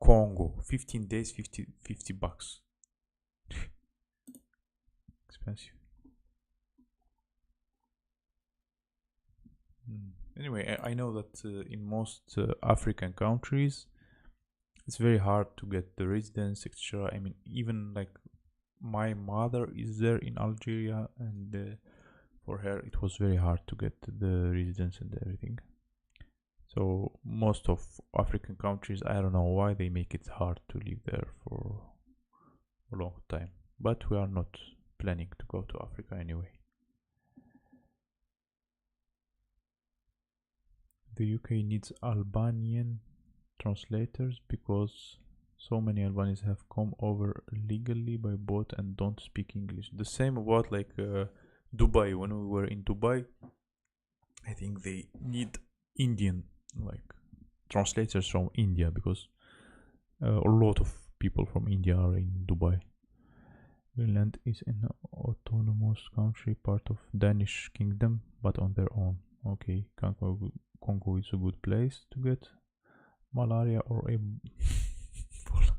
Congo, 15 days, 50 bucks. Expensive. Anyway, I know that in most African countries, it's very hard to get the residence, etc. I mean, even like my mother is there in Algeria, and for her it was very hard to get the residence and everything. So most of African countries, I don't know why they make it hard to live there for a long time. But we are not planning to go to Africa anyway. The UK needs Albanian translators because so many Albanians have come over legally by boat and don't speak English. The same about like Dubai. When we were in Dubai, I think they need Indian like translators from India because a lot of people from India are in Dubai. Greenland is an autonomous country, part of Danish kingdom, but on their own. Okay, Congo is a good place to get malaria or Ebola.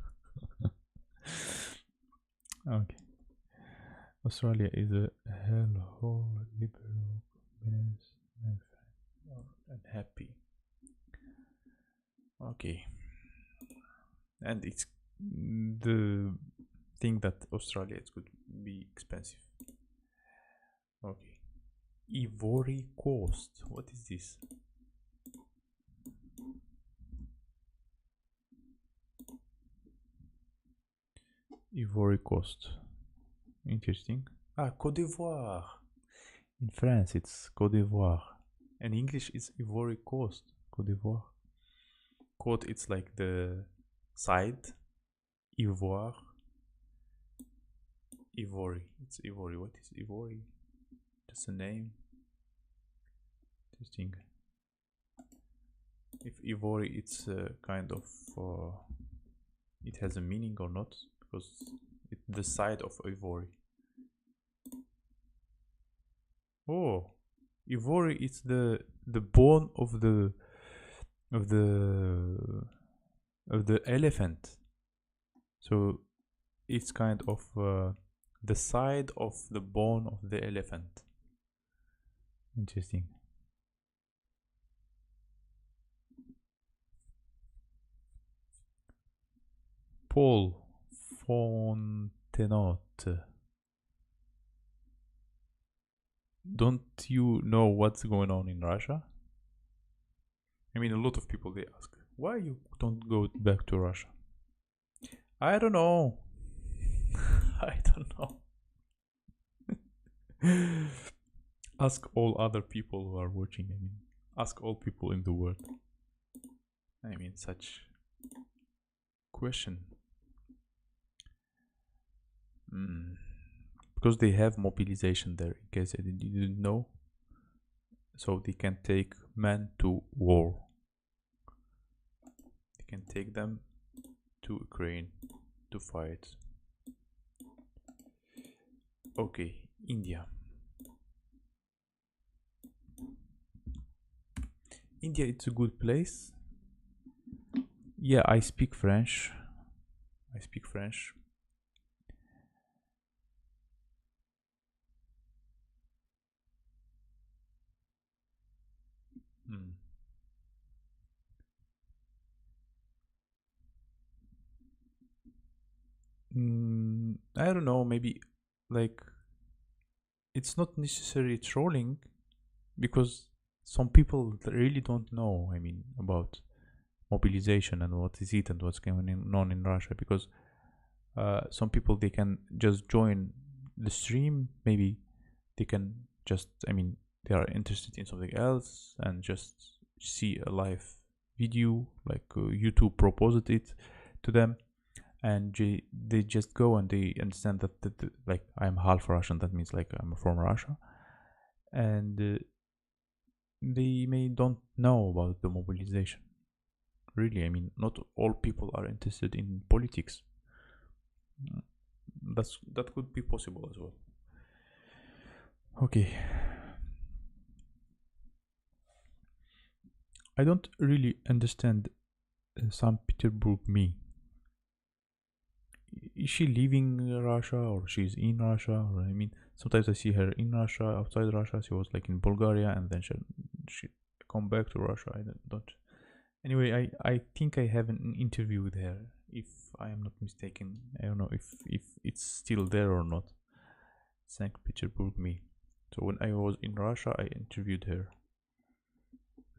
Okay. Australia is a hellhole, liberal, and happy. Okay. And it's the thing that Australia it could be expensive. Okay. Ivory Coast. What is this? Ivory Coast. Interesting. Ah, Côte d'Ivoire. In France, it's Côte d'Ivoire. And English is Ivory Coast. Côte d'Ivoire. Côte, it's like the side. Ivoire. Ivory. It's Ivory. What is Ivory? Just a name. Interesting. If Ivory, it's kind of it has a meaning or not, because it's the side of Ivory. Oh, Ivory, it's the bone of the elephant. So it's kind of the side of the bone of the elephant. Interesting. Paul Fontenot. Don't you know what's going on in Russia? I mean, a lot of people they ask, why you don't go back to Russia? I don't know. I don't know. Ask all other people who are watching. I mean, ask all people in the world. I mean, such question. Because they have mobilization there, in case you didn't know. So they can take men to war. They can take them to Ukraine to fight. Okay, India. India, it's a good place. Yeah, I speak French. I speak French. Hmm. I don't know, maybe like it's not necessarily trolling because some people really don't know, I mean, about mobilization and what is it and what's going on in Russia because some people they can just join the stream, maybe they can just, I mean, they are interested in something else and just see a live video like YouTube proposed it to them and they just go and they understand that, like I'm half Russian, that means like I'm from Russia, and they may don't know about the mobilization. Really, I mean, not all people are interested in politics. Mm, that could be possible as well. Okay, I don't really understand St. Petersburg me. Is she leaving Russia or she's in Russia? Or I mean, sometimes I see her in Russia, outside Russia. She was like in Bulgaria, and then she come back to Russia. I don't. Anyway, I think I have an interview with her. If I am not mistaken, I don't know if it's still there or not. Saint Petersburg me. So when I was in Russia, I interviewed her.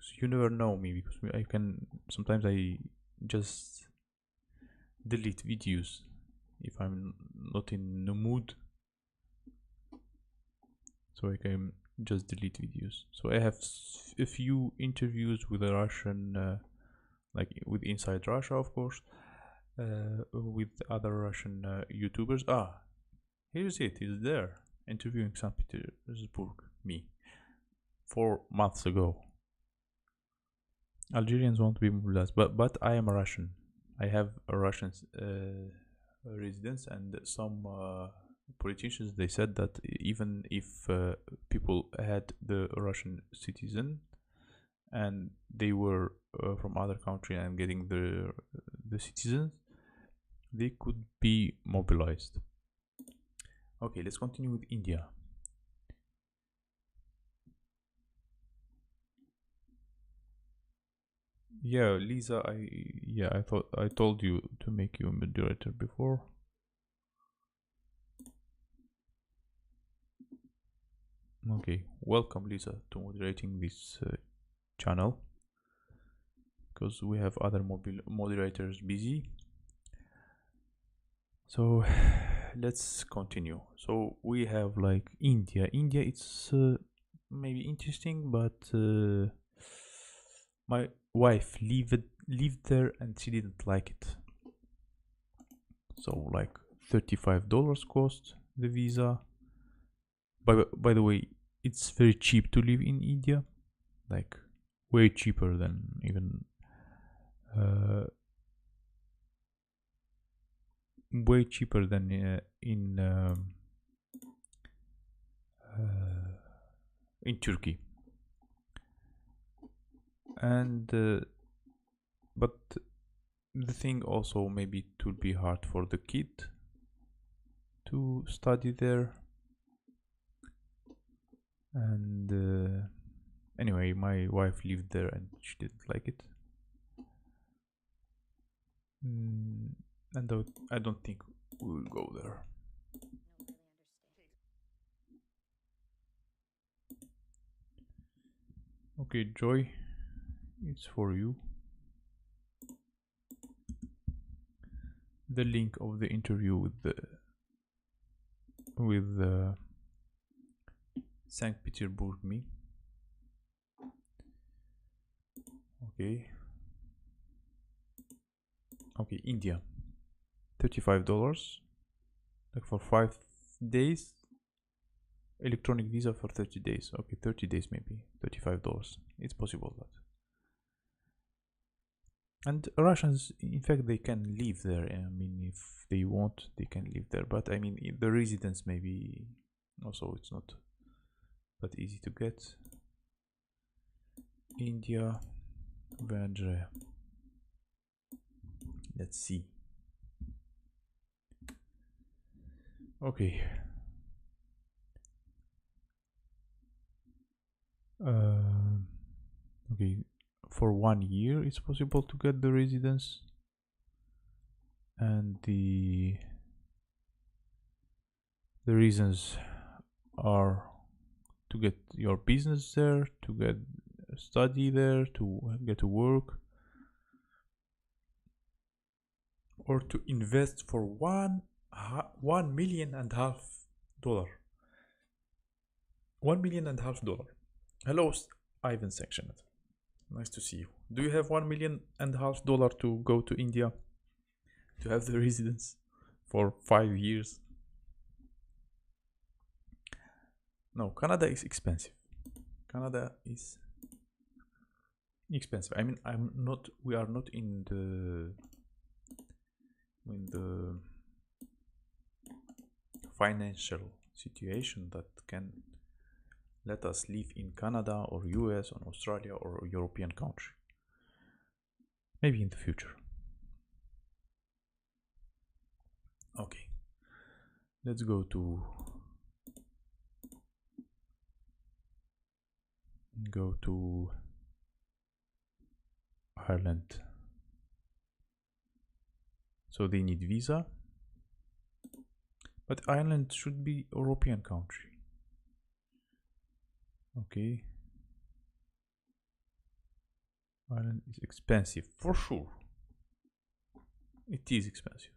So you never know me because I can sometimes I just delete videos if I'm not in the mood, so I can just delete videos. So I have a few interviews with a Russian, like with Inside Russia, of course, with other Russian YouTubers. Ah, here's it. It's there. Interviewing St. Petersburg, me, 4 months ago. Algerians won't be mobilized, but I am a Russian. I have a Russian residence, and some politicians they said that even if people had the Russian citizen and they were from other country and getting the citizens, they could be mobilized. Okay, let's continue with India. Yeah, Lisa, I thought I told you to make you a moderator before. Okay, welcome Lisa to moderating this channel because we have other moderators busy. So let's continue. So we have like India. India, it's maybe interesting, but my wife lived there and she didn't like it. So like $35 cost the visa. By the way, it's very cheap to live in India, like way cheaper than even uh, way cheaper than uh, in Turkey. And but the thing also maybe it will be hard for the kid to study there. And anyway, my wife lived there and she didn't like it. And I don't think we will go there. Okay, Joy, it's for you. The link of the interview with Saint Petersburg me. Okay. Okay, India. $35 like for 5 days. Electronic visa for 30 days. Okay, 30 days maybe. $35. It's possible that. And Russians, in fact, they can live there. I mean, if they want, they can live there. But I mean, the residents maybe Also, it's not that easy to get. India, Vajra. Let's see. Okay. Okay. For 1 year, it's possible to get the residence, and the reasons are to get your business there, to get study there, to get to work, or to invest for $1.5 million. $1.5 million. Hello, Ivan section. Nice to see you. Do you have $1.5 million to go to India to have the residence for 5 years? No, Canada is expensive. Canada is expensive. I mean, we are not in the financial situation that can let us live in Canada or US or Australia or a European country. Maybe in the future. Okay, let's go to Ireland. So they need visa, but Ireland should be European country. Okay, Ireland is expensive for sure. It is expensive.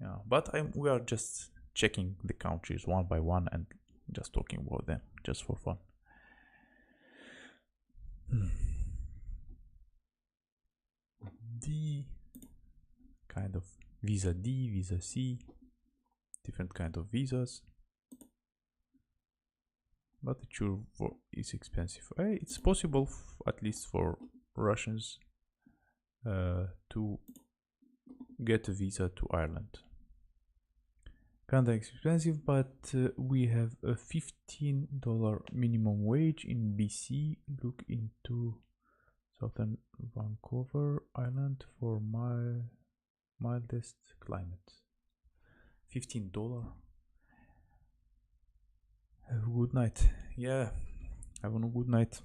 Yeah, but we are just checking the countries one by one and just talking about them just for fun. D kind of visa D, visa C, different kind of visas, but it sure is expensive. It's possible at least for Russians to get a visa to Ireland. Canada is expensive, but we have a $15 minimum wage in BC. Look into Southern Vancouver Island for mildest climate. $15. Have a good night. Yeah, have a good night.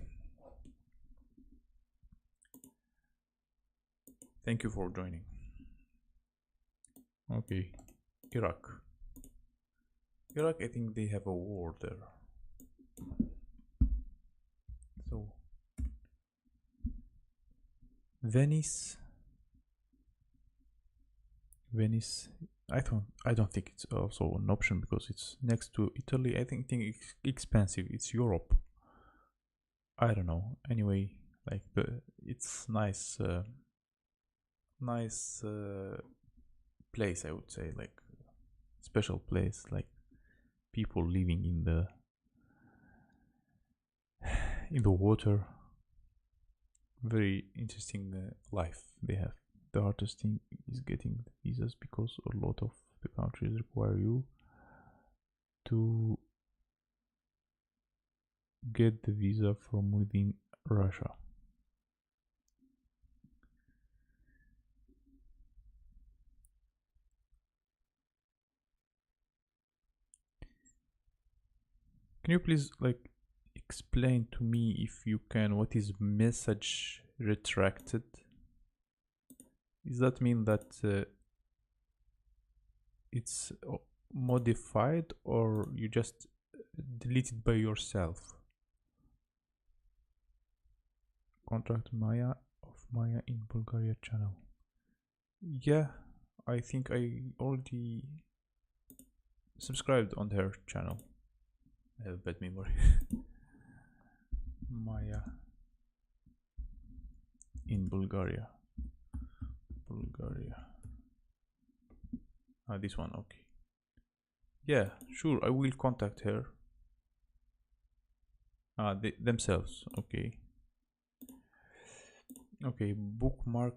Thank you for joining. Okay, Iraq, I think they have a war there. So Venice, I don't think it's also an option because it's next to Italy. I think it's expensive. It's Europe. I don't know. Anyway, like it's nice place, I would say, like special place, like people living in the water. Very interesting life they have. The hardest thing is getting the visas because a lot of the countries require you to get the visa from within Russia. Can you please like explain to me, if you can, what is message retracted? Does that mean that it's modified, or you just delete it by yourself? Contact Maya in Bulgaria channel. Yeah, I think I already subscribed on her channel. I have bad memory. Maya in Bulgaria. This one, okay. Yeah, sure, I will contact her. Themselves, okay. Okay, bookmark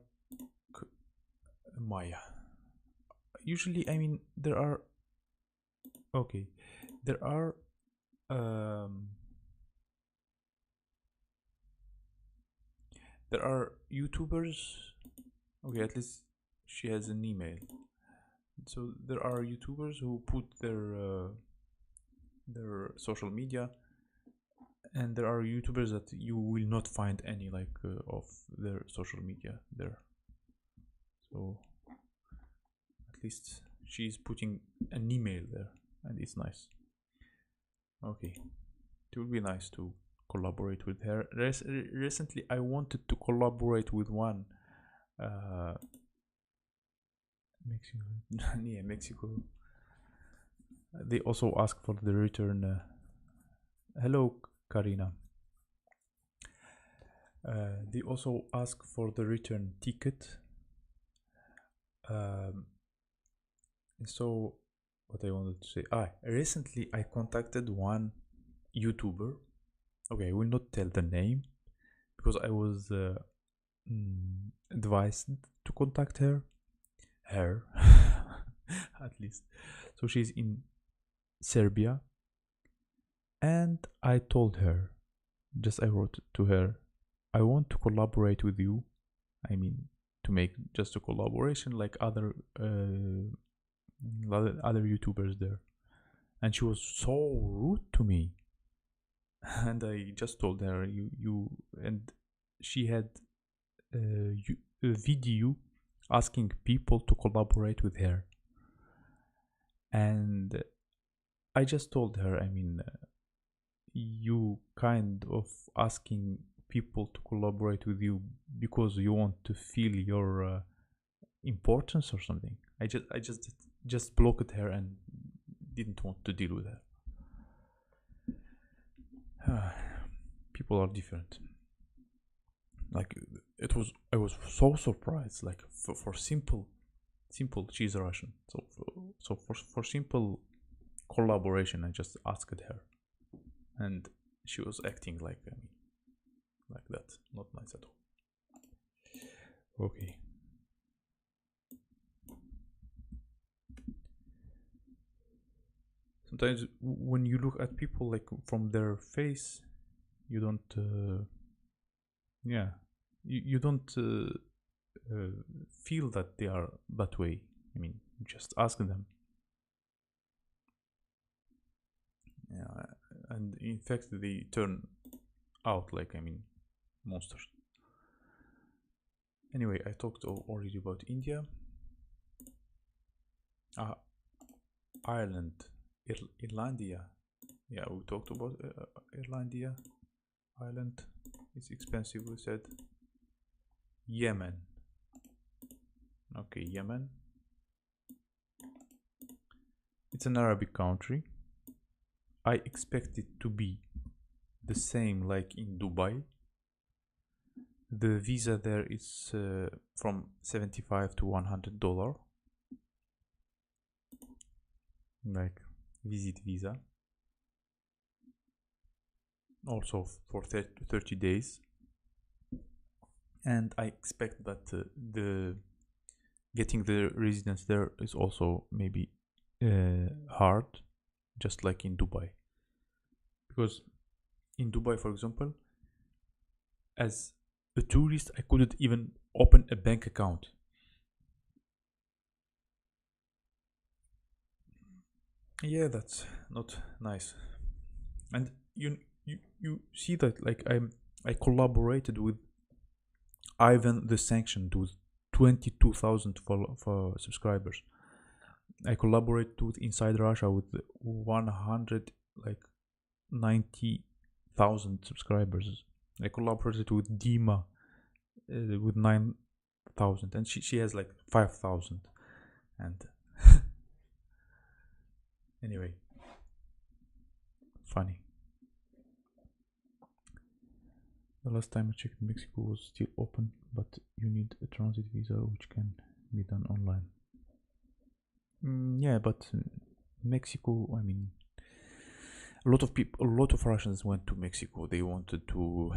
Maya. Usually, I mean, there are... Okay, there are YouTubers. Okay, at least she has an email. So there are YouTubers who put their social media, and there are YouTubers that you will not find any of their social media there. So at least she's putting an email there, and it's nice. Okay, it would be nice to collaborate with her. Recently I wanted to collaborate with one Mexico. Yeah, Mexico. They also ask for the return. Hello, Karina. They also ask for the return ticket. So what I wanted to say, recently I contacted one YouTuber. Okay, I will not tell the name because I was advised to contact her at least. So she's in Serbia, and I told her, I wrote to her, I want to collaborate with you. I mean, to make just a collaboration like other YouTubers there. And she was so rude to me. And I just told her, and she had a video asking people to collaborate with her. And I just told her, I mean, you kind of asking people to collaborate with you because you want to feel your importance or something. I just blocked her and didn't want to deal with her. People are different. I was so surprised. Like for simple, she's Russian. So for simple collaboration, I just asked her, and she was acting like that. Not nice at all. Okay. Sometimes when you look at people from their face, you don't you don't feel that they are that way. I mean, just ask them. Yeah, and in fact they turn out monsters. Anyway, I talked already about India. Ireland, Irlandia. Yeah, we talked about Irlandia. Ireland, it's expensive, we said. Yemen. Okay, Yemen. It's an Arabic country. I expect it to be the same like in Dubai. The visa there is from $75 to $100, like visit visa. Also for 30 days. And I expect that the getting the residence there is also maybe hard, just like in Dubai. Because in Dubai, for example, as a tourist, I couldn't even open a bank account. Yeah, that's not nice. And you see that I collaborated with Ivan the Sanctioned with 22,000 for subscribers. I collaborated with Inside Russia with 190,000 subscribers. I collaborated with Dima with 9,000, and she has 5,000. And anyway, funny. The last time I checked, Mexico was still open, but you need a transit visa, which can be done online. Yeah, but Mexico, I mean, a lot of Russians went to Mexico. They wanted to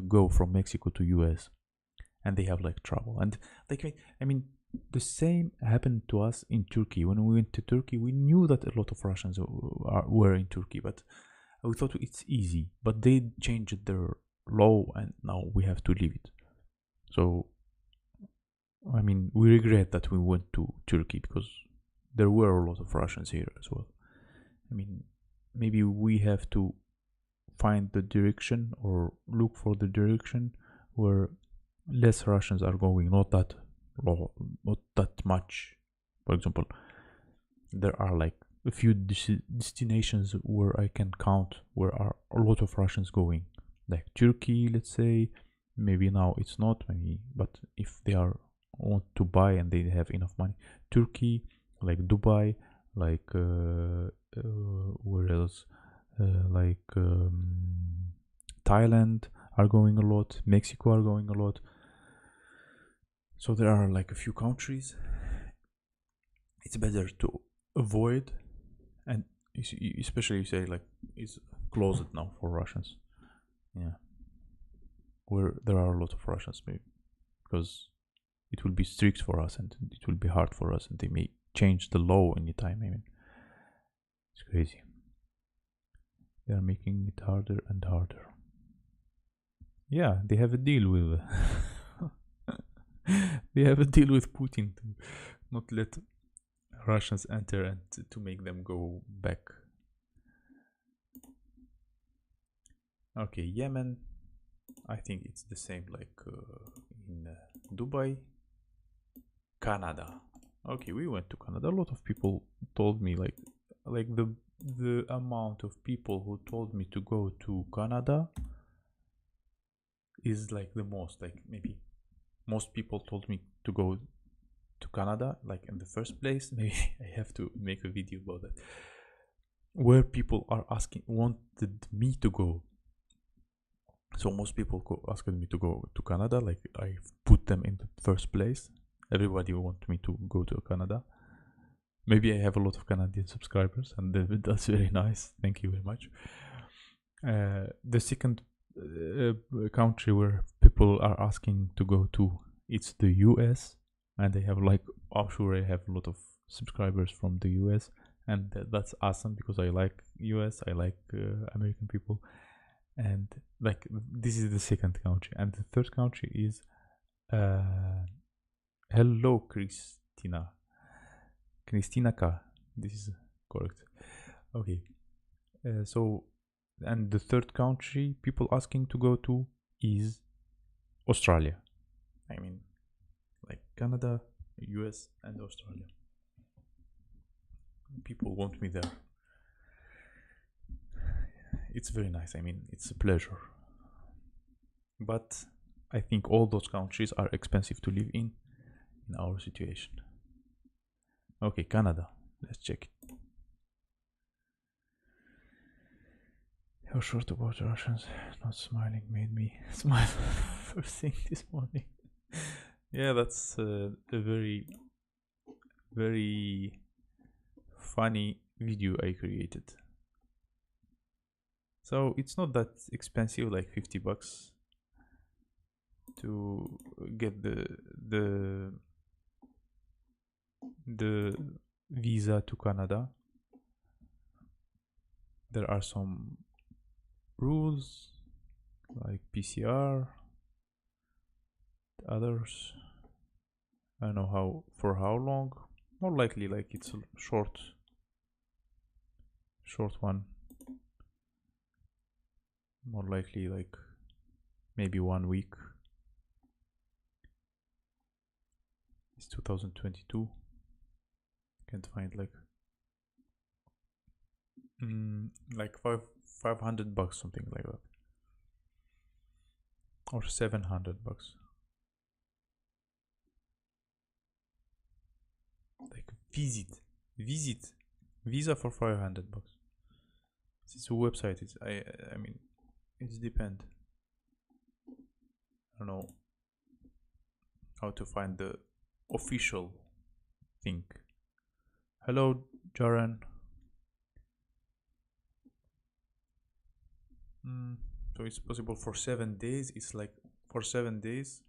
go from Mexico to US, and they have trouble. And I mean, The same happened to us in Turkey. When we went to Turkey, we knew that a lot of Russians were in Turkey, but we thought it's easy. But they changed their law, and now we have to leave it. So, I mean, we regret that we went to Turkey because there were a lot of Russians here as well. I mean, maybe we have to find the direction or look for the direction where less Russians are going, not that much. For example, there are like a few destinations where I can count where are a lot of Russians going, like Turkey, let's say. Maybe now it's not, maybe, but if they want to buy and they have enough money, Turkey, like Dubai, like where else? Like Thailand are going a lot, Mexico are going a lot. So there are like a few countries. It's better to avoid, and especially you say like it's closed now for Russians. Yeah, where there are a lot of Russians, maybe because it will be strict for us and it will be hard for us, and they may change the law anytime. I mean, it's crazy. They are making it harder and harder. Yeah, they have a deal with they have a deal with Putin to not let Russians enter and to make them go back. Okay, Yemen. I think it's the same like in Dubai. Canada. Okay, we went to Canada. A lot of people told me like the amount of people who told me to go to Canada is like the most, like maybe most people told me to go to Canada like in the first place. Maybe I have to make a video about that, where people are wanted me to go. So most people asked me to go to Canada, like I put them in the first place. Everybody want me to go to Canada. Maybe I have a lot of Canadian subscribers, and that's very nice. Thank you very much. The second country where people are asking to go to, it's the US, and they have like, I'm sure I have a lot of subscribers from the US, and that's awesome because I like US, I like American people, and like this is the second country, and the third country is hello Christina K. This is correct. Okay. So, and the third country people asking to go to is Australia. I mean, like Canada, US, and Australia. People want me there. It's very nice. I mean, it's a pleasure. But I think all those countries are expensive to live in our situation. Okay, Canada. Let's check it. How short about Russians not smiling made me smile first thing this morning. Yeah, that's a very, very funny video I created. So it's not that expensive, like $50 to get the visa to Canada. There are some rules like PCR, others I don't know for how long. More likely like it's a short one. More likely like maybe 1 week. It's 2022. Can't find like $500, something like that, or $700. Like visit visa for $500. It's a website. It's I mean, it's depend. I don't know how to find the official thing. Hello, Jaren. So it's possible for 7 days. It's like for 7 days,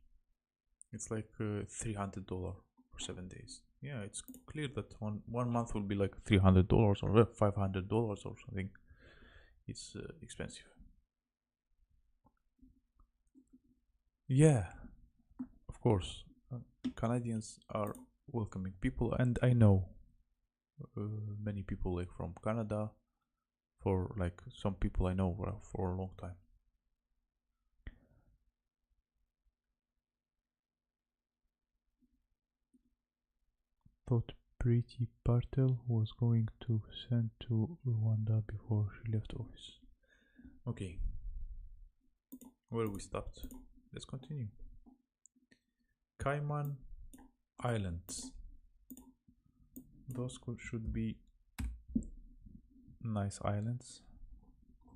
it's like $300. for 7 days. Yeah, it's clear that one month will be like $300 or $500 or something. It's expensive. Yeah, of course. Canadians are welcoming people, and I know many people like from Canada. For like some people I know for a long time. Thought Priti Patel was going to send to Rwanda before she left office. Okay, where we stopped? Let's continue. Cayman Islands. Those should be nice islands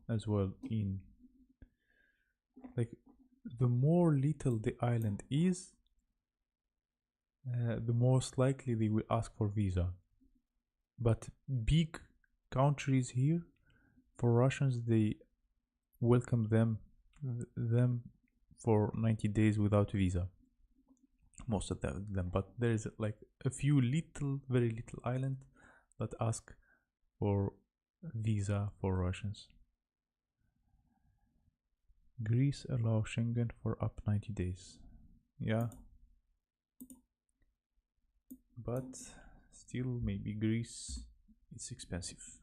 as well. In like the more little the island is, the most likely they will ask for visa. But big countries here, for Russians, they welcome them for 90 days without visa. Most of them, but there is like a few very little islands that ask for visa for Russians. Greece allows Schengen for up 90 days. Yeah, but still maybe Greece is expensive.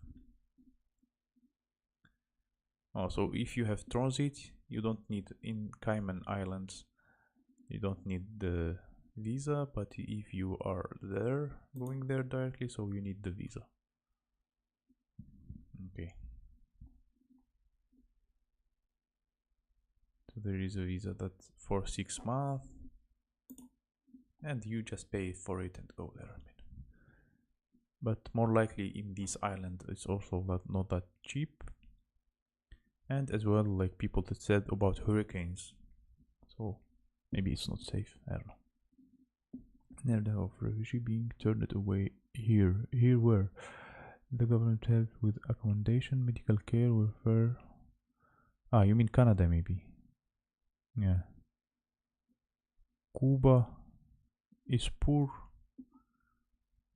Also, if you have transit, you don't need in Cayman Islands, you don't need the visa, but if you are there, going there directly, so you need the visa. Okay. So there is a visa that's for 6 months, and you just pay for it and go there. But more likely in this island, it's also not that cheap. And as well, like people that said about hurricanes, so maybe it's not safe. I don't know. Narrative of refugee being turned away here. Here where the government helped with accommodation, medical care, welfare. Ah, you mean Canada maybe? Yeah. Cuba is poor.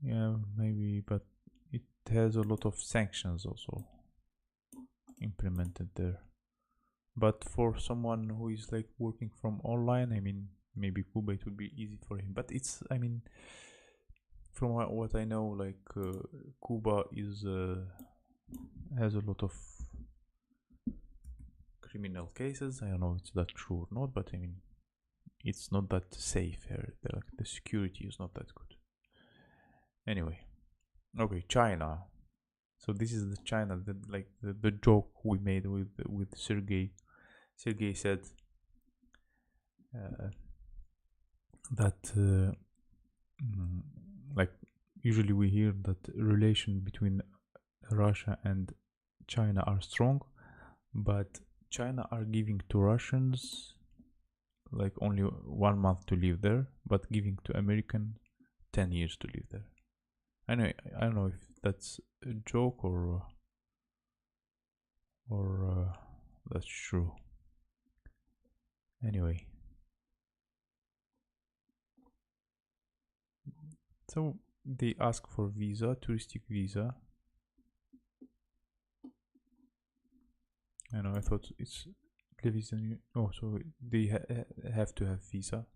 Yeah, maybe, but it has a lot of sanctions also implemented there. But for someone who is like working from online, I mean, maybe Cuba it would be easy for him. But it's, I mean, from what I know, like Cuba is has a lot of criminal cases. I don't know if it's that true or not, but I mean, it's not that safe here. Like the security is not that good. Anyway, okay, China. So this is the China that like the joke we made with Sergey. Sergey said that like usually we hear that relation between Russia and China are strong, but China are giving to Russians like only 1 month to live there, but giving to American 10 years to live there. I don't know if that's a joke or that's true. Anyway, so they ask for visa, touristic visa. I know. I thought it's television. Oh, so they have to have visa.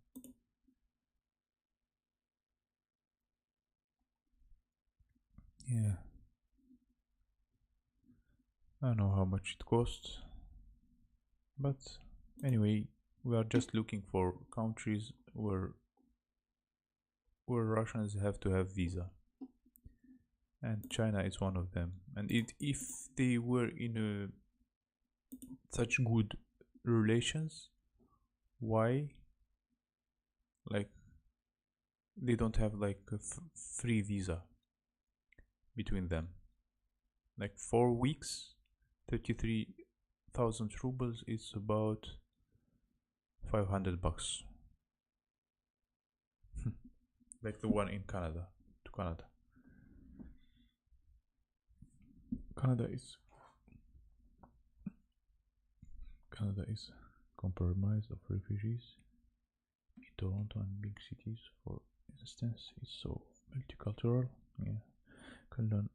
Yeah. I don't know how much it costs, but anyway, we are just looking for countries where Russians have to have visa, and China is one of them. And if they were in such good relations, why like they don't have like a free visa between them? Like 4 weeks, 33,000 rubles is about $500. Like the one in Canada, to Canada. Canada is compromise of refugees in Toronto and big cities for instance, it's so multicultural. Yeah, can learn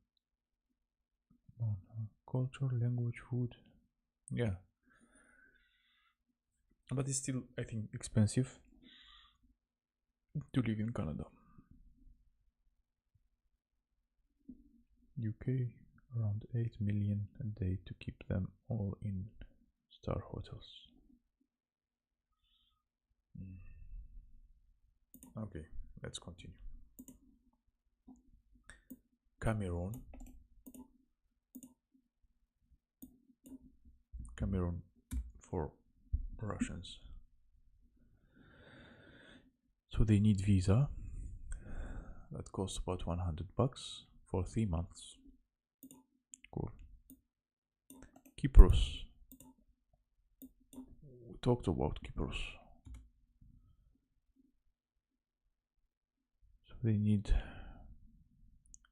culture, language, food. Yeah, but it's still, I think, expensive to live in Canada. UK, around 8 million a day to keep them all in star hotels. Okay, let's continue. Cameroon for Russians. So they need visa. That costs about $100 for 3 months. Cool. Kypros. We talked about Kypros. So they need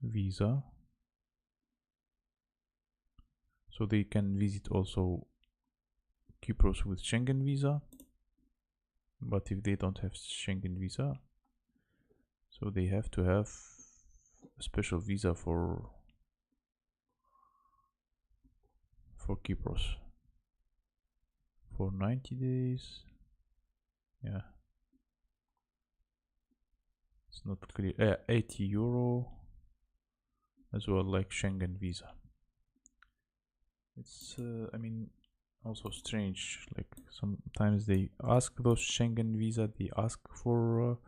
visa. So they can visit also Kypros with Schengen visa. But if they don't have Schengen visa, so they have to have a special visa for Kypros for 90 days. Yeah, it's not clear. 80 euro as well, like Schengen visa. It's I mean, also strange, like sometimes they ask those Schengen visa, they ask for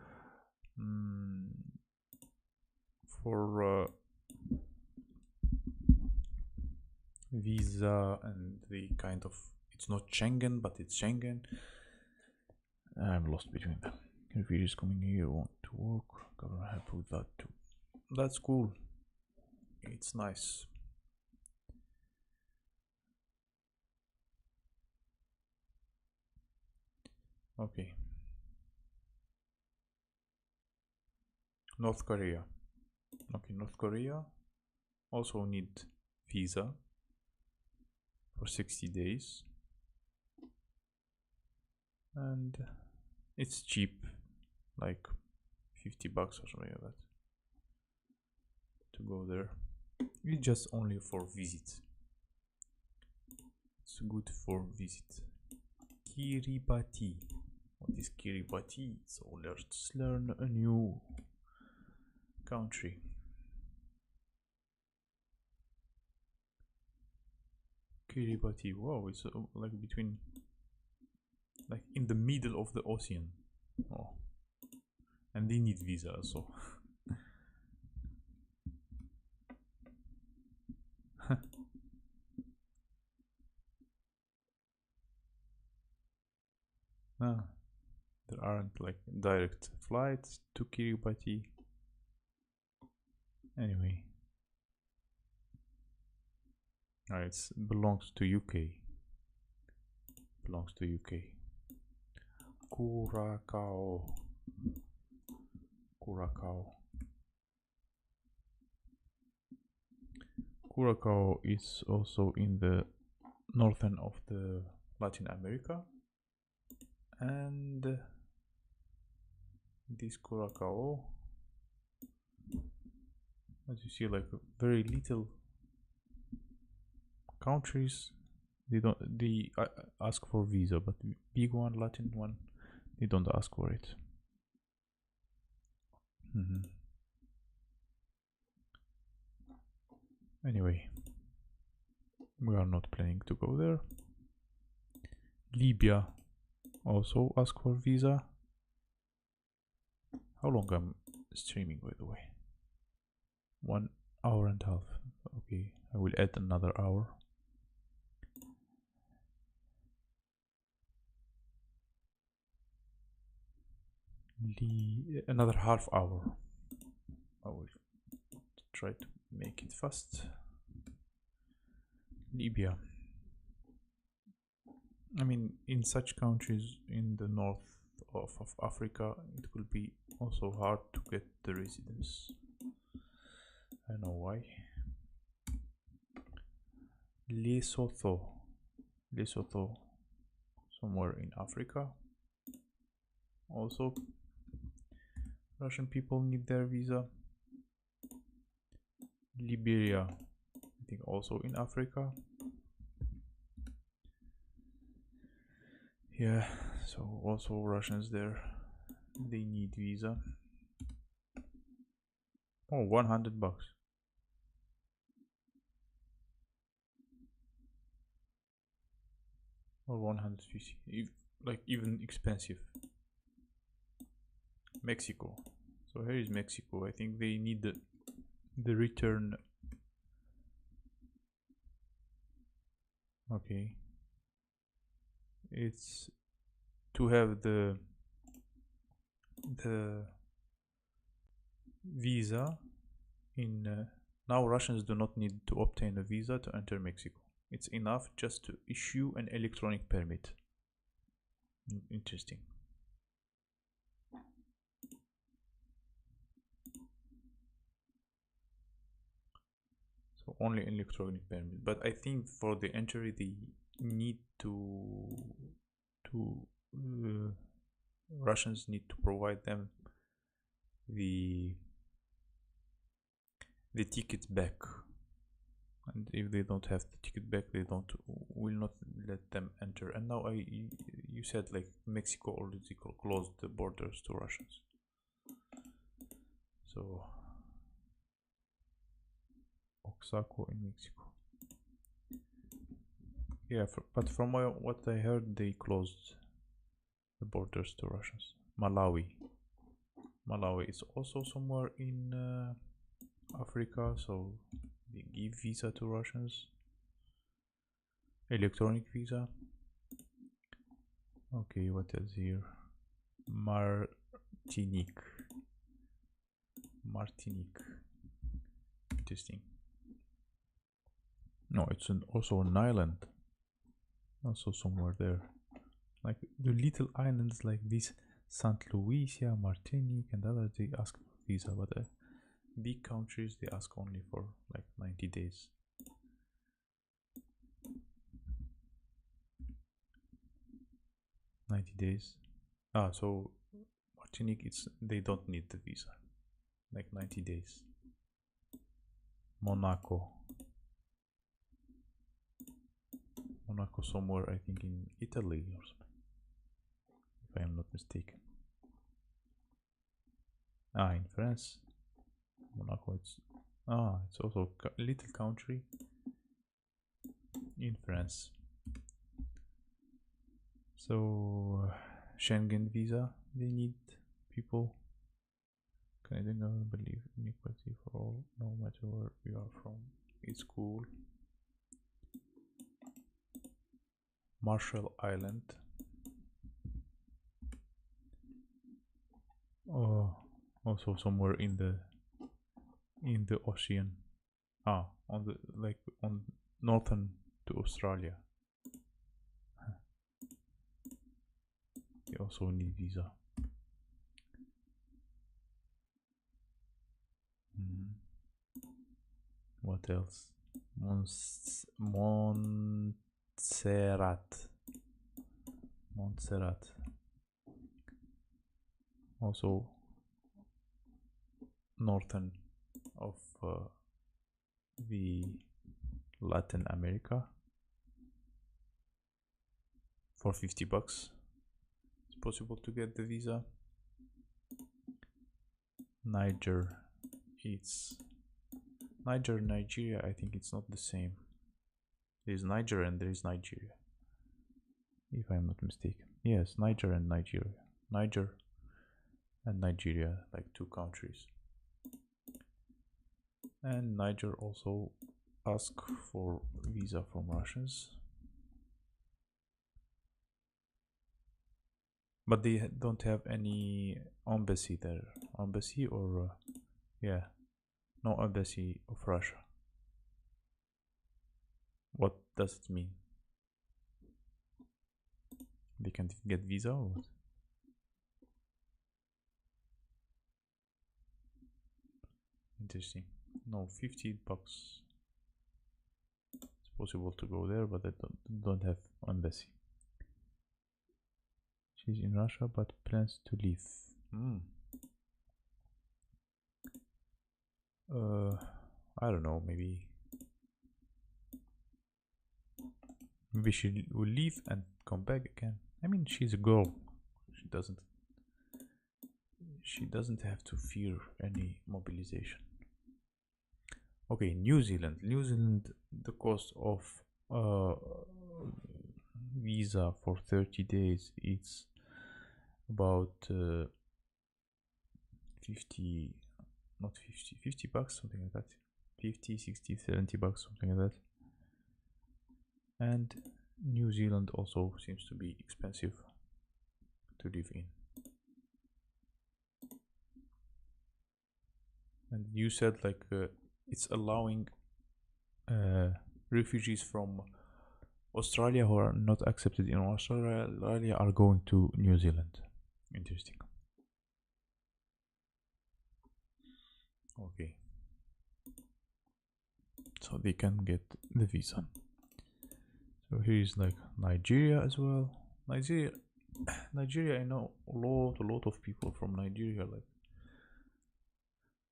visa, and they kind of, it's not Schengen but it's Schengen. I'm lost between them. Refugees coming here want to work, government help with that too. That's cool, it's nice. Okay, North Korea. Okay, North Korea also need visa for 60 days, and it's cheap, like $50 or something like that to go there. It's just only for visit. It's good for visit. Kiribati. What is Kiribati? So let's learn a new country. Kiribati. Wow, it's like between, like in the middle of the ocean. Oh, and they need visa also. Ah, there aren't like direct flights to Kiribati. Anyway, it belongs to UK. Belongs to UK. Curacao. Curacao is also in the northern of the Latin America, and this Curacao, as you see, like very little countries, they ask for visa, but big one, Latin one, they don't ask for it. Anyway, we are not planning to go there. Libya also ask for visa. How long I'm streaming, by the way? 1 hour and a half. Okay, I will add another hour. Another half hour. I will try to make it fast. Libya. I mean, in such countries in the north of Africa, it will be also hard to get the residence. I know why. Lesotho, somewhere in Africa. Also, Russian people need their visa. Liberia, I think also in Africa. Yeah, so also Russians there, they need visa. Oh, $100 or 150, like even expensive. Mexico, so here is Mexico. I think they need the return. Okay, it's to have the visa in now Russians do not need to obtain a visa to enter Mexico. It's enough just to issue an electronic permit. Interesting. So only electronic permit, but I think for the entry they need to Russians need to provide them the ticket back, and if they don't have the ticket back, they will not let them enter. And now you said like Mexico already closed the borders to Russians, so Oaxaca in Mexico. Yeah, but from what I heard, they closed the borders to Russians. Malawi is also somewhere in Africa, so they give visa to Russians, electronic visa. Okay, what else here? Martinique, interesting. No, it's also an island, also somewhere there, like the little islands like this, Saint Lucia, Martinique and others, they ask for visa, but big countries they ask only for like 90 days. So Martinique, they don't need the visa, like 90 days. Monaco somewhere, I think in Italy or something, if I am not mistaken. In France. Monaco, it's also a little country in France. So Schengen visa, they need people. Canadian government believe in equality for all, no matter where you are from. It's cool. Marshall Island. Oh, also somewhere in the ocean. On the on northern to Australia. You also need visa. What else? Montserrat. Also northern of the Latin America. For $50, it's possible to get the visa. Nigeria, Nigeria, I think it's not the same. There's Niger and there is Nigeria, if I'm not mistaken. Yes, Niger and Nigeria, like two countries. And Niger also ask for visa from Russians, but they don't have any embassy there. Embassy or yeah, no embassy of Russia. What does it mean? They can't get visa or what? Interesting. No, $50. It's possible to go there, but I don't have embassy. She's in Russia but plans to leave. I don't know, maybe she will leave and come back again. I mean, she's a girl. She doesn't have to fear any mobilization. Okay, New Zealand. New Zealand, the cost of uh, visa for 30 days, it's about 50, not 50, 50 bucks, something like that. 50, 60, 70 bucks, something like that. And New Zealand also seems to be expensive to live in. And you said like it's allowing refugees from Australia who are not accepted in Australia are going to New Zealand. Interesting. Okay. So they can get the visa. So here is like Nigeria as well. Nigeria, I know a lot of people from Nigeria like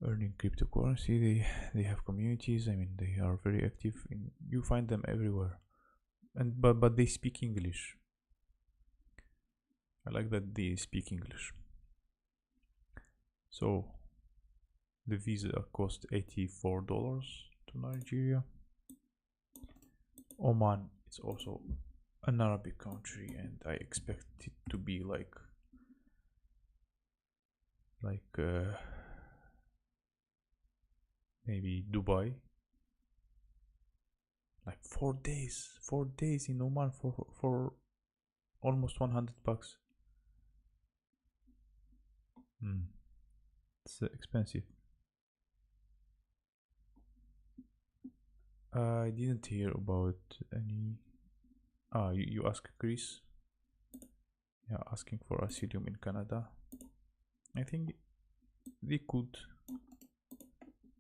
earning cryptocurrency. They have communities. I mean, they are very active. You find them everywhere, and but they speak English. I like that they speak English. So the visa cost $84 to Nigeria. Oman, it's also an Arabic country, and I expect it to be like maybe Dubai. Like 4 days in Oman for almost 100 bucks. It's expensive. I didn't hear about any. You asked Chris. Yeah, asking for asylum in Canada. I think they could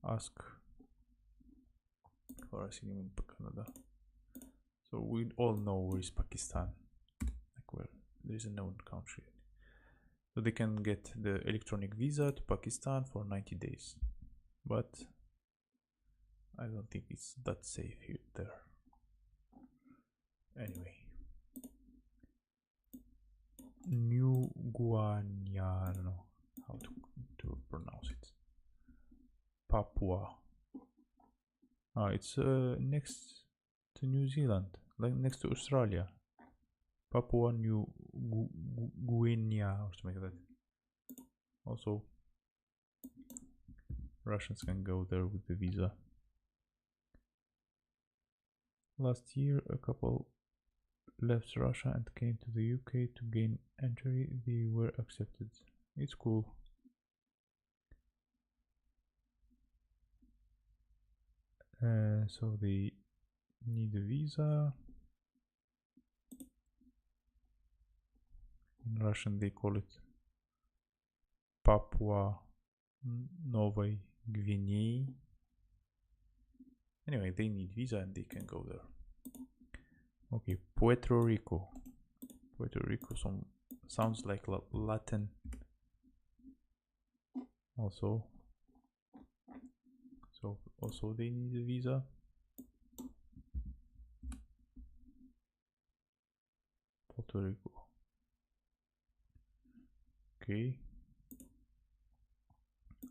ask for asylum in Canada. So we all know where is Pakistan. Like where there is a known country. So they can get the electronic visa to Pakistan for 90 days. But I don't think it's that safe here there. Anyway. New Guinea, I don't know how to pronounce it. Papua. It's next to New Zealand, like next to Australia. Papua New Guinea or something like that. Also, Russians can go there with the visa. Last year, a couple left Russia and came to the UK to gain entry. They were accepted. It's cool. So they need a visa. In Russian they call it Papua Novy Guinea. Anyway, they need visa and they can go there. Okay, Puerto Rico. Puerto Rico sounds like Latin. Also they need a visa. Puerto Rico. Okay.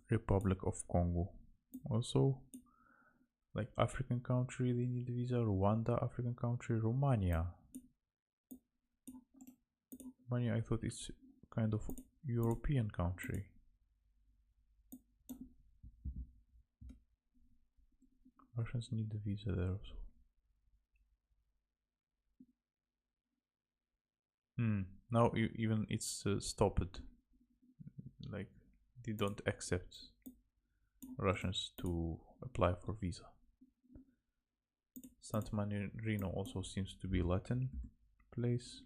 Republic of Congo. Also, like African country, they need a visa. Rwanda, African country. Romania. Romania, I thought it's kind of European country. Russians need a visa there also. Now even it's stopped. Like they don't accept Russians to apply for visa. San Marino also seems to be Latin place.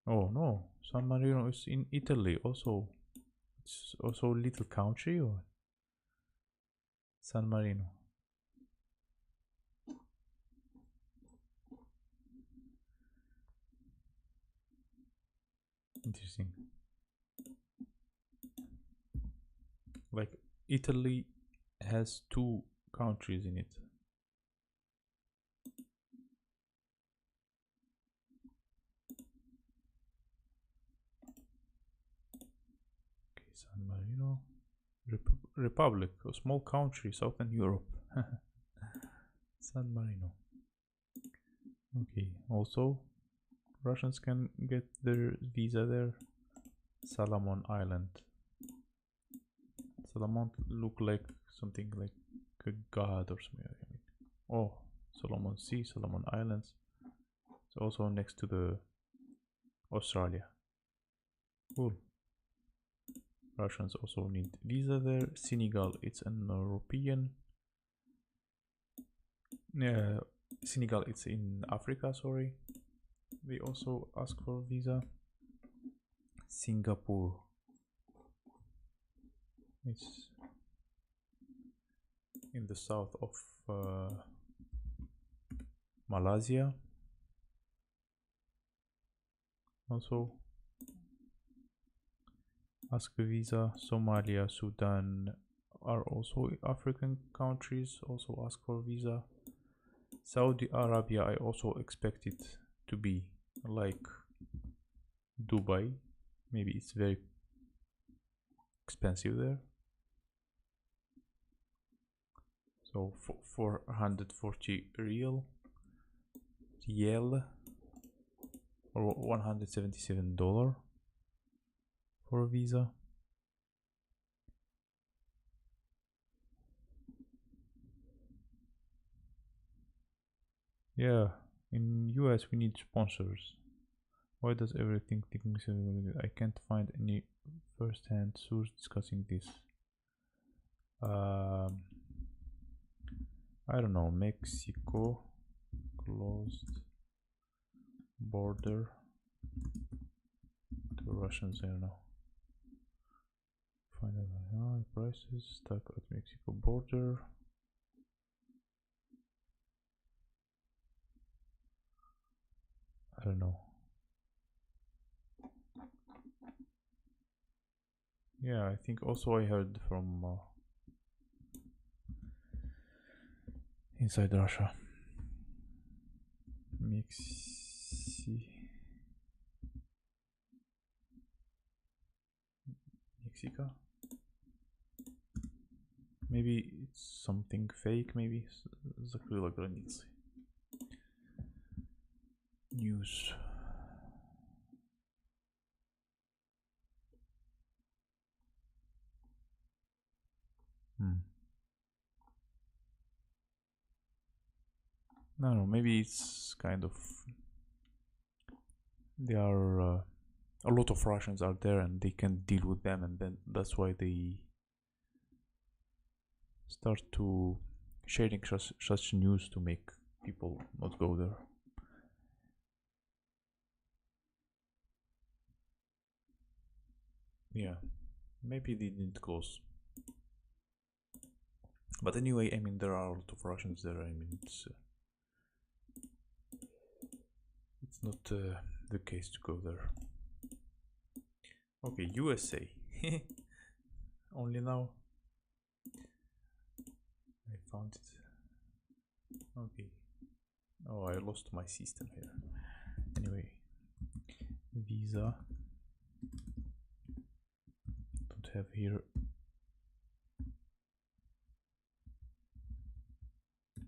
Oh no, San Marino is in Italy also. It's also a little country or San Marino. Interesting. Italy has 2 countries in it. Okay, San Marino. Republic, a small country, Southern Europe. San Marino. Okay, also Russians can get their visa there. Solomon Island. Solomon look like something like a god or something. Oh, Solomon Sea, Solomon Islands. It's also next to the Australia. Cool. Russians also need visa there. Senegal, it's an European. Senegal, it's in Africa, sorry. They also ask for visa. Singapore, it's in the south of Malaysia. Also ask a visa. Somalia, Sudan are also African countries, also ask for visa. Saudi Arabia, I also expect it to be like Dubai. Maybe it's very expensive there. So 440 rial or $177 for a visa. Yeah, in US we need sponsors. Why does everything technically? I can't find any first-hand source discussing this. I don't know. Mexico closed border to Russians. I don't know. Find high prices stuck at Mexico border. I don't know. Yeah, I think also I heard from inside Russia. Mexico. Maybe it's something fake, maybe. Закрыла границы. News. No, maybe it's kind of there are a lot of Russians out there and they can deal with them, and then that's why they start to sharing such news to make people not go there. Yeah, maybe they didn't close. But anyway, I mean, there are a lot of Russians there. I mean, it's not the case to go there. Okay, USA. Only now I found it. Okay. Oh, I lost my system here. Anyway, visa. Don't have here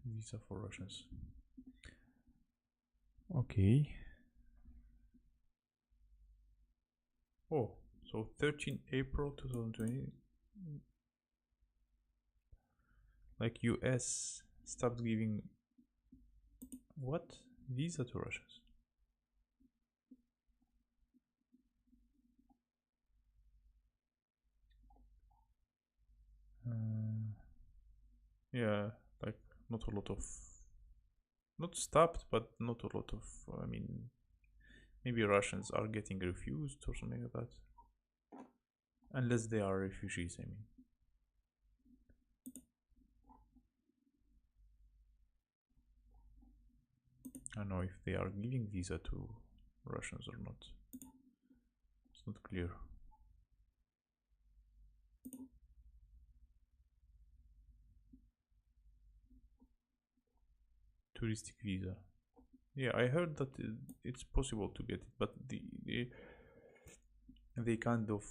visa for Russians. Okay. Oh, so 13 April 2020. Like US stopped giving what? Visa to Russians. Yeah, like not a lot of, not stopped, but not a lot of, I mean, maybe Russians are getting refused or something like that. Unless they are refugees, I mean. I don't know if they are giving visa to Russians or not. It's not clear. touristic visa. Yeah, I heard that it's possible to get it, but they kind of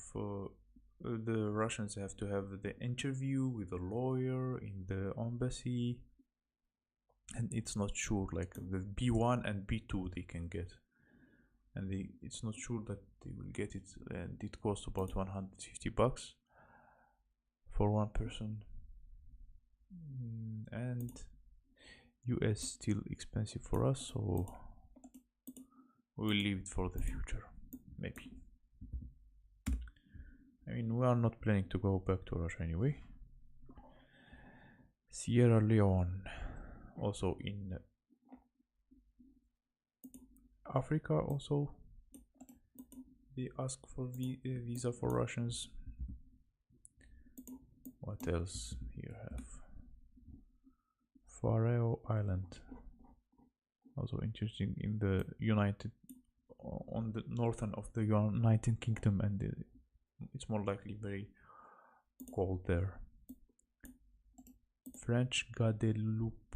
the Russians have to have the interview with a lawyer in the embassy, and it's not sure. Like the B1 and B2 they can get, and it's not sure that they will get it, and it costs about $150 for one person. And US still expensive for us, so we'll leave it for the future, maybe. I mean, we are not planning to go back to Russia anyway. Sierra Leone, also in Africa, also they ask for visa for Russians. What else here have? Faroe Island, also interesting, in the on the northern of the United Kingdom, and it's more likely very cold there. French Guadeloupe.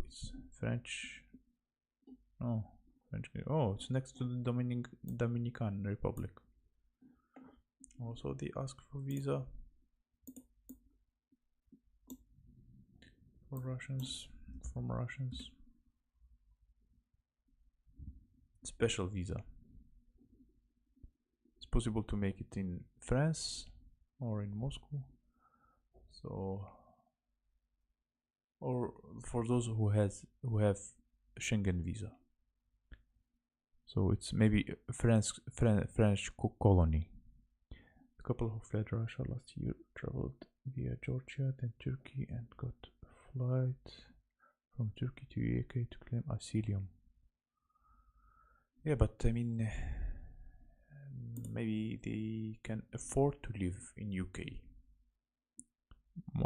It's French. Oh, French. Oh, it's next to the Dominican Republic. Also, they ask for visa for Russians, from Russians. Special visa. It's possible to make it in France or in Moscow. So, or for those who have Schengen visa. So it's maybe French colony. A couple who fled Russia last year traveled via Georgia, then Turkey, and got a flight from Turkey to UK to claim asylum. Yeah, but I mean, maybe they can afford to live in UK.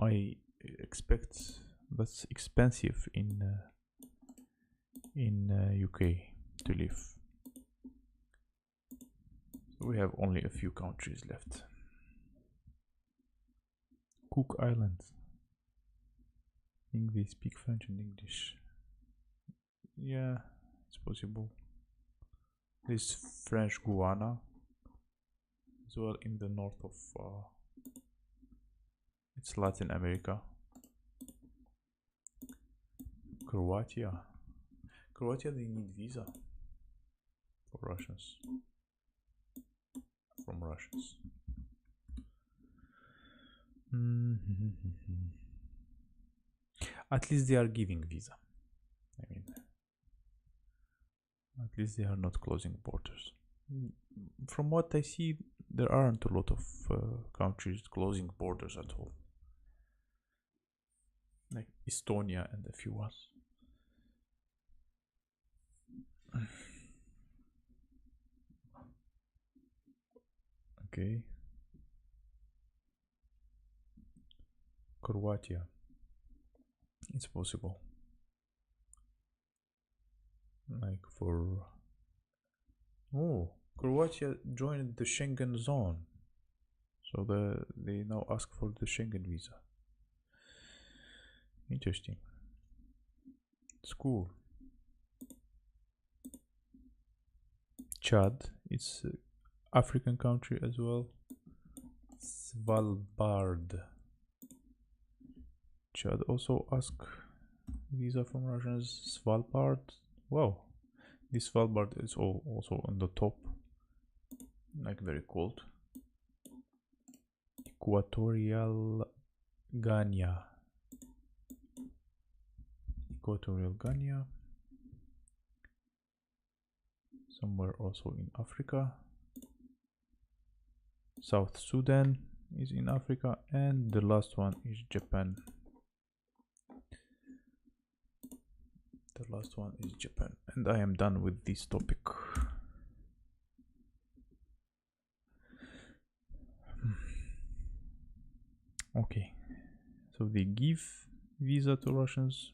I expect that's expensive in UK to live. So we have only a few countries left. Cook Islands. I think they speak French and English. Yeah, it's possible. There's French Guiana as well in the north of it's Latin America. Croatia, they need visa for Russians, from Russians. At least they are giving visa. I mean, at least they are not closing borders. From what I see, there aren't a lot of countries closing borders at all, like Estonia and a few others. Okay. Croatia. It's possible. Like for... Oh, Croatia joined the Schengen zone. So they now ask for the Schengen visa. Interesting. It's cool. Chad, it's an African country as well. Svalbard. Chad also ask visa from Russians. Svalbard. Wow. This Svalbard is also on the top. Like very cold. Equatorial Guinea. Somewhere also in Africa. South Sudan is in Africa, and the last one is Japan. And I am done with this topic. Okay, so they give visa to Russians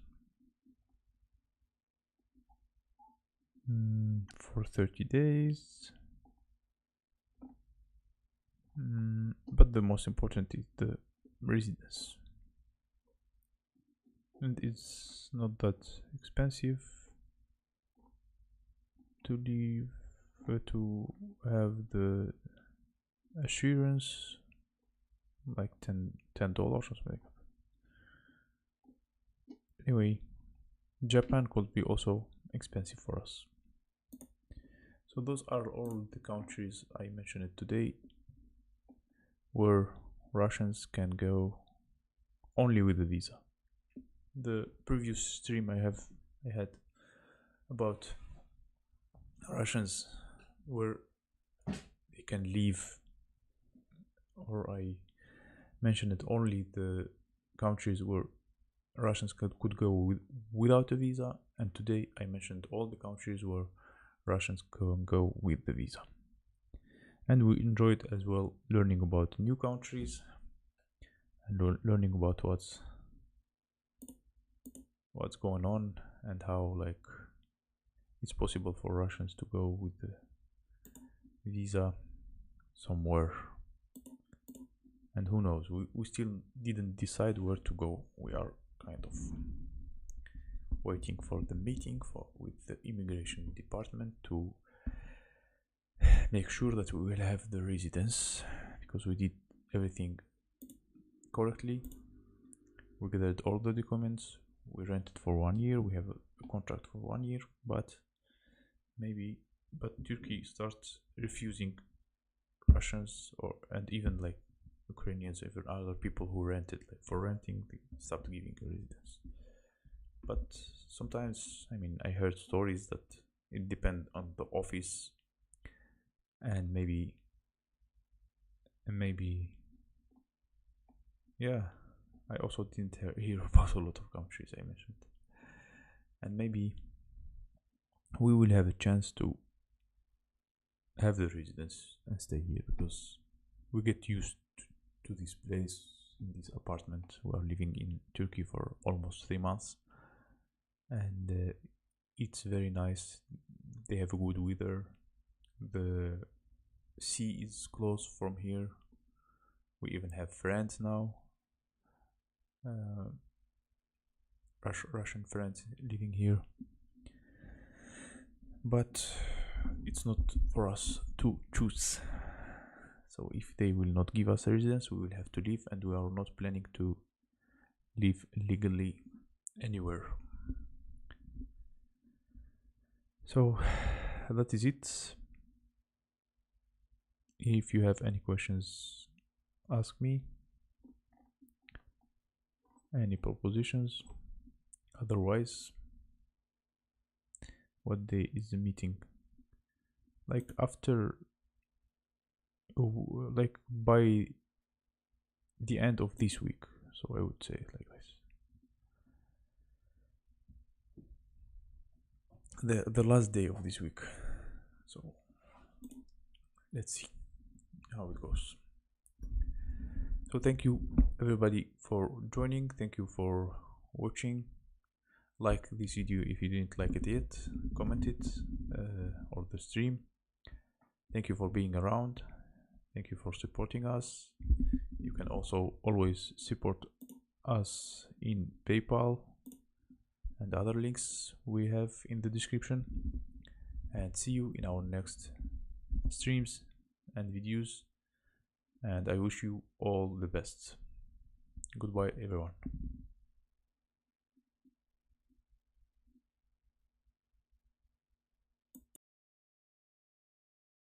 for 30 days. But the most important is the residence. and it's not that expensive to leave, to have the assurance, like $10 or something. Anyway, Japan could be also expensive for us. So those are all the countries I mentioned today where Russians can go only with a visa. The previous stream I had about Russians where they can leave, or I mentioned it only the countries where Russians could go without a visa, and today I mentioned all the countries where Russians can go with the visa. And we enjoyed as well learning about new countries and learning about what's going on and how like it's possible for Russians to go with the visa somewhere. And who knows, we still didn't decide where to go. We are kind of waiting for the meeting with the immigration department to make sure that we will have the residence, because we did everything correctly. We gathered all the documents, we rented for 1 year, we have a contract for 1 year, but Turkey starts refusing Russians and even like Ukrainians, even other people who rented, like for renting, they stopped giving a residence. But sometimes, I mean, I heard stories that it depends on the office, and maybe, yeah, I also didn't hear about a lot of countries I mentioned, and maybe we will have a chance to have the residence and stay here, because we get used to this place, in this apartment. We are living in Turkey for almost 3 months, and it's very nice. They have a good weather, the sea is close from here, we even have friends now, Russian friends living here, but it's not for us to choose. So if they will not give us a residence, we will have to leave, and we are not planning to live legally anywhere. So that is it. If you have any questions, ask me. Any propositions? Otherwise, what day is the meeting? Like after, like by the end of this week. So I would say it like this. The last day of this week. So let's see how it goes. So thank you everybody for joining. Thank you for watching. Like this video if you didn't like it yet. Comment it or the stream. Thank you for being around. Thank you for supporting us. You can also always support us in PayPal and other links we have in the description. And see you in our next streams and videos. And I wish you all the best. Goodbye, everyone.